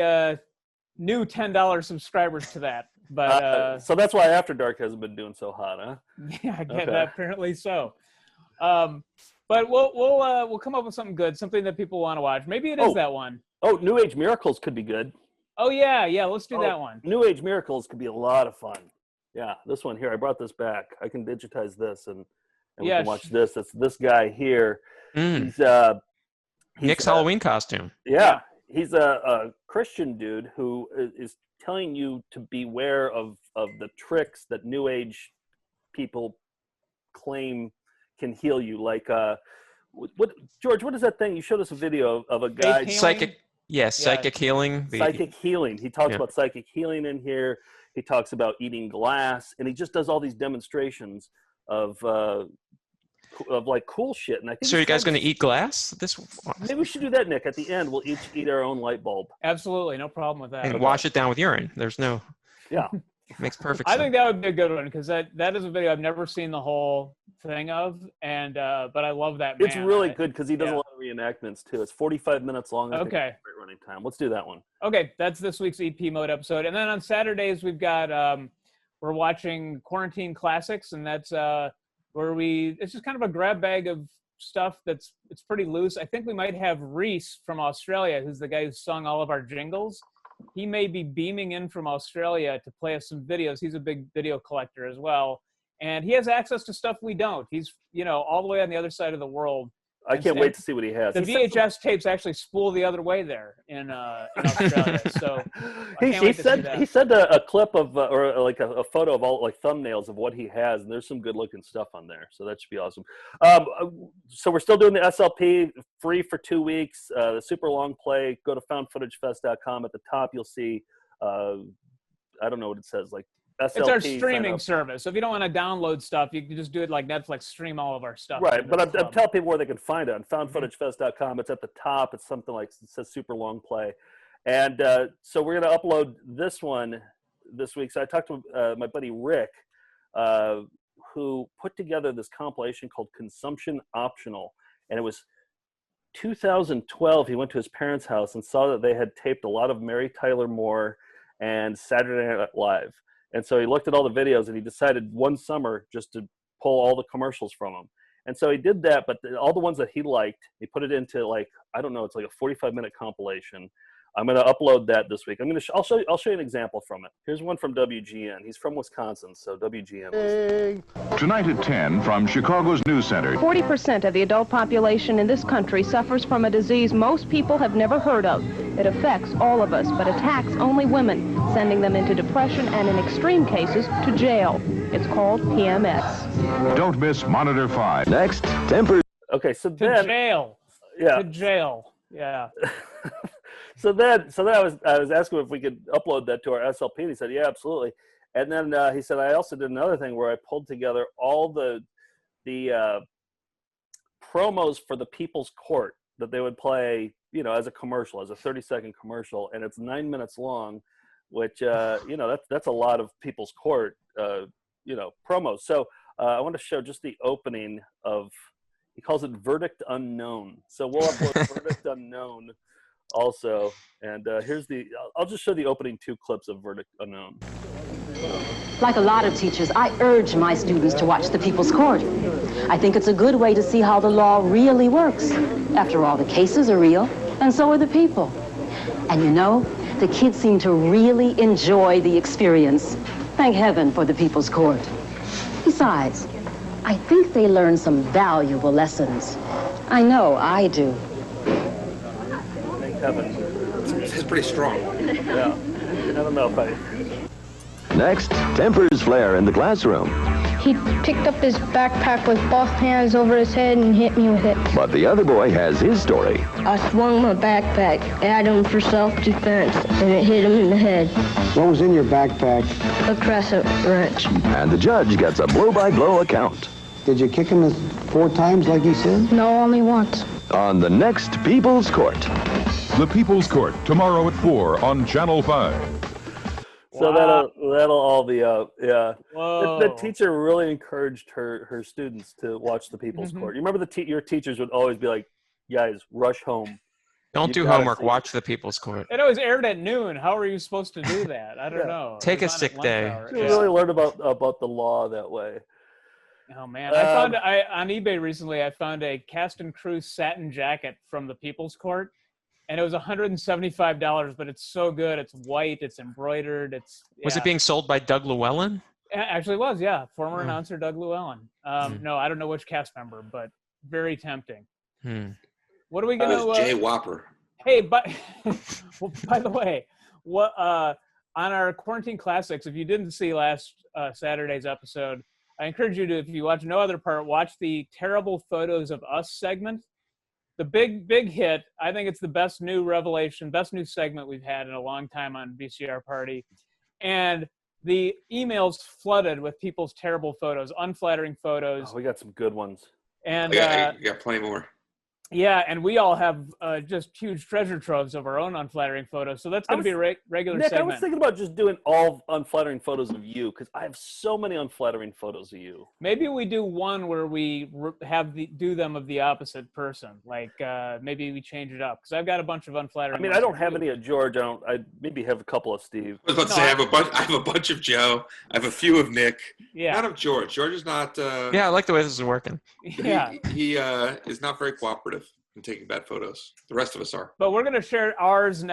new $10 subscribers to that. But so that's why After Dark hasn't been doing so hot, huh? Yeah, I get that. Apparently so. But we'll come up with something good, something that people want to watch. Maybe it is that one. Oh, New Age Miracles could be good. Oh, yeah, let's do that one. New Age Miracles could be a lot of fun. Yeah, this one here, I brought this back. I can digitize this and we can watch this. It's this guy here. He's Nick's Halloween costume. Yeah, he's a Christian dude who is telling you to beware of the tricks that New Age people claim can heal you. Like, what George? What is that thing? You showed us a video of a guy. Psychic healing. Psychic healing. He talks about psychic healing in here. He talks about eating glass, and he just does all these demonstrations of like cool shit. And I think so. Are you guys going to eat glass? Maybe we should do that, Nick. At the end, we'll each eat our own light bulb. Absolutely, no problem with that. And wash it down with urine. There's no. Yeah. Makes perfect sense. I think that would be a good one because that is a video I've never seen the whole thing of, and but I love that man. It's really good because he does a lot of reenactments too. It's 45 minutes long. I think Okay. it's great running time. Let's do that one. Okay, that's this week's EP mode episode, and then on Saturdays we've got we're watching Quarantine Classics, and that's where it's just kind of a grab bag of stuff it's pretty loose. I think we might have Reese from Australia, who's the guy who sung all of our jingles. He may be beaming in from Australia to play us some videos. He's a big video collector as well. And he has access to stuff we don't. He's, all the way on the other side of the world. I can't wait to see what he has. The VHS tapes actually spool the other way there in Australia. So he said a clip of or like a photo of all like thumbnails of what he has, and there's some good looking stuff on there. So that should be awesome. So we're still doing the SLP free for 2 weeks. The super long play. Go to foundfootagefest.com. At the top, you'll see. I don't know what it says. Like SLP, it's our streaming service. So if you don't want to download stuff, you can just do it like Netflix, stream all of our stuff. Right, but I'm telling people where they can find it on foundfootagefest.com. It's at the top. It's something like it says super long play. And so we're going to upload this one this week. So I talked to my buddy Rick, who put together this compilation called Consumption Optional. And it was 2012. He went to his parents' house and saw that they had taped a lot of Mary Tyler Moore and Saturday Night Live. And so he looked at all the videos and he decided one summer just to pull all the commercials from them. And so he did that, but all the ones that he liked, he put it into like, I don't know, it's like a 45-minute compilation. I'm going to upload that this week. I'll show you an example from it. Here's one from WGN. He's from Wisconsin, so WGN. Tonight at 10 from Chicago's News Center. 40% of the adult population in this country suffers from a disease most people have never heard of. It affects all of us, but attacks only women, sending them into depression and, in extreme cases, to jail. It's called PMS. Don't miss Monitor 5. Next, temper. Okay, so to jail. Yeah. To jail. Yeah. So then I was asking him if we could upload that to our SLP, and he said, yeah, absolutely. And then he said, I also did another thing where I pulled together all the promos for the People's Court that they would play, as a commercial, as a 30-second commercial, and it's 9 minutes long, which, that's a lot of People's Court, promos. So I want to show just the opening of, he calls it Verdict Unknown. So we'll upload Verdict Unknown also. And here's I'll just show the opening 2 clips of Verdict Unknown. Like a lot of teachers, I urge my students to watch the People's Court. I think it's a good way to see how the law really works. After all, the cases are real, and so are the people. And you know, the kids seem to really enjoy the experience. Thank heaven for the People's Court. Besides, I think they learn some valuable lessons. I know I do. Thank heaven. It's pretty strong. Yeah. I don't know if I... Next, tempers flare in the classroom. He picked up his backpack with both hands over his head and hit me with it. But the other boy has his story. I swung my backpack at him for self-defense, and it hit him in the head. What was in your backpack? A crescent wrench. And the judge gets a blow-by-blow account. Did you kick him 4 times like he said? No, only once. On the next People's Court. The People's Court, tomorrow at 4 on Channel 5. So that'll all be out. Yeah. Whoa. The teacher really encouraged her students to watch the People's Court. You remember your teachers would always be like, "Guys, rush home. Don't do homework. Watch the People's Court." It always aired at noon. How are you supposed to do that? I don't know. Take a sick day. You really learn about the law that way. Oh man, I found on eBay recently. I found a cast and crew satin jacket from the People's Court. And it was $175, but it's so good. It's white. It's embroidered. Was it being sold by Doug Llewellyn? Actually, it was, yeah. Former announcer Doug Llewellyn. No, I don't know which cast member, but very tempting. What are we going to... Jay Whopper. Hey, but well, by the way, what on our Quarantine Classics, if you didn't see last Saturday's episode, I encourage you to, if you watch no other part, watch the Terrible Photos of Us segment. The big hit, I think it's the best new revelation, best new segment we've had in a long time on VCR Party. And the emails flooded with people's terrible photos, unflattering photos. Oh, we got some good ones. I And got plenty more. Yeah, and we all have just huge treasure troves of our own unflattering photos. So that's going to be a regular Nick, segment. I was thinking about just doing all unflattering photos of you because I have so many unflattering photos of you. Maybe we do one where we do them of the opposite person. Like maybe we change it up because I've got a bunch of unflattering. I mean, I don't have any of George. I maybe have a couple of Steve. I was about to say I have a bunch of Joe. I have a few of Nick. Yeah. Not of George. George is not. Yeah, I like the way this is working. Yeah. He is not very cooperative in taking bad photos. The rest of us are. But we're going to share ours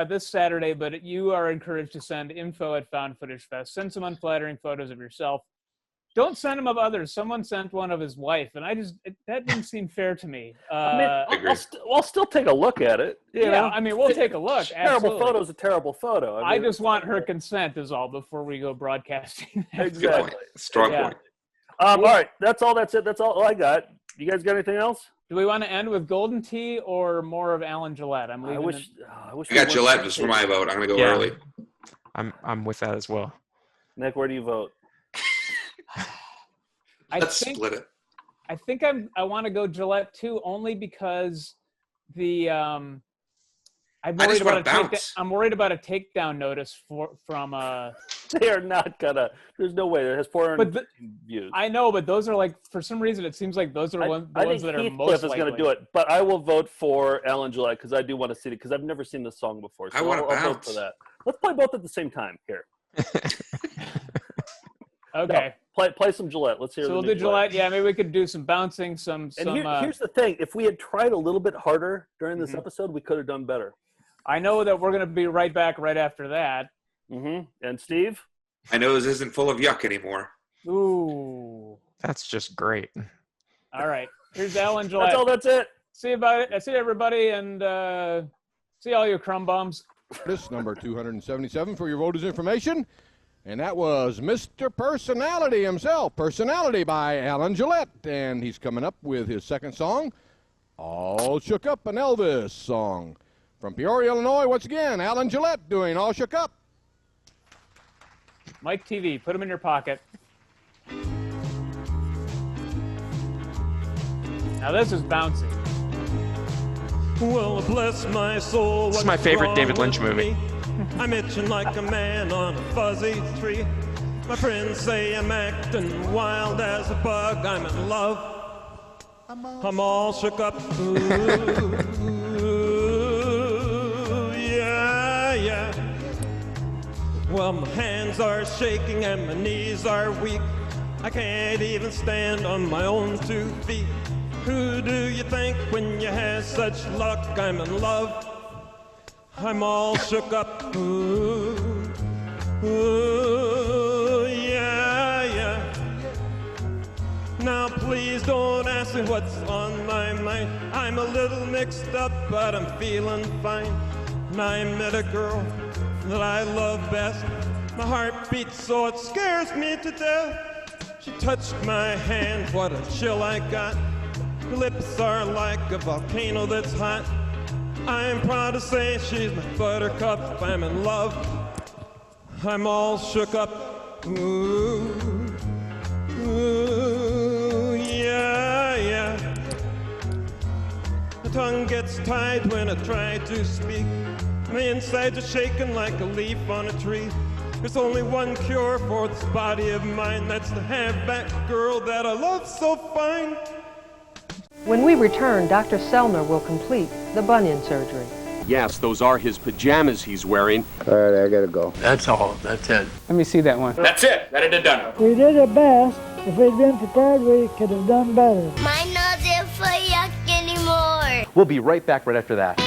this Saturday, but you are encouraged to send info@FoundFootageFest. Send some unflattering photos of yourself. Don't send them of others. Someone sent one of his wife, and that didn't seem fair to me. I mean, I'll still take a look at it. You know? I mean, we'll take a look. Terrible photo's a terrible photo. I just want her consent is all before we go broadcasting. Exactly. Strong point. All right, that's all. That's it. That's all I got. You guys got anything else? Do we want to end with Golden Tea or more of Alan Gillette? I wish I got Gillette just for my vote. I'm going to go early. I'm with that as well. Nick, where do you vote? Let's split it. I think I want to go Gillette too, only because I'm worried about a takedown notice from. They are not gonna. There's no way. It has 400 views. I know, but those are like, for some reason, it seems like those are the ones that are most likely. is going to do it, but I will vote for Alan Gillette because I do want to see it because I've never seen this song before. So I'll vote for that. Let's play both at the same time here. Okay. No, play some Gillette. Let's hear. So we'll do Gillette. Yeah, maybe we could do some bouncing, here's the thing: if we had tried a little bit harder during this episode, we could have done better. I know that we're going to be right back right after that. And Steve? I know this isn't full of yuck anymore. Ooh. That's just great. All right. Here's Alan Gillette. That's all. That's it. See everybody, and see all you Crumb-Bums. This number 277 for your voters' information. And that was Mr. Personality himself. Personality by Alan Gillette. And he's coming up with his second song, All Shook Up, an Elvis song. From Peoria, Illinois, once again, Alan Gillette doing All Shook Up. Mike TV, put them in your pocket. Now this is bouncy. Well, bless my soul. This is my favorite David Lynch movie. I'm itching like a man on a fuzzy tree. My friends say I'm acting wild as a bug. I'm in love. I'm all shook up. Ooh, yeah, yeah. Well, my hands are shaking and my knees are weak. I can't even stand on my own 2 feet. Who do you think when you have such luck? I'm in love. I'm all shook up. Ooh, ooh, yeah, yeah. Now please don't ask me what's on my mind. I'm a little mixed up, but I'm feeling fine. And I met a girl that I love best. My heart beats so it scares me to death. She touched my hand, what a chill I got. Her lips are like a volcano that's hot. I'm proud to say she's my buttercup. I'm in love. I'm all shook up. Ooh, ooh, yeah, yeah. My tongue gets tied when I try to speak. My insides are shaking like a leaf on a tree. There's only one cure for this body of mine. That's to have that girl that I love so fine. When we return, Dr. Sellner will complete the bunion surgery. Yes, those are his pajamas he's wearing. All right, I gotta go. That's all. That's it. Let me see that one. That's it. That had done it. We did our best. If we'd been prepared, we could have done better. My nose isn't for yuck anymore. We'll be right back right after that.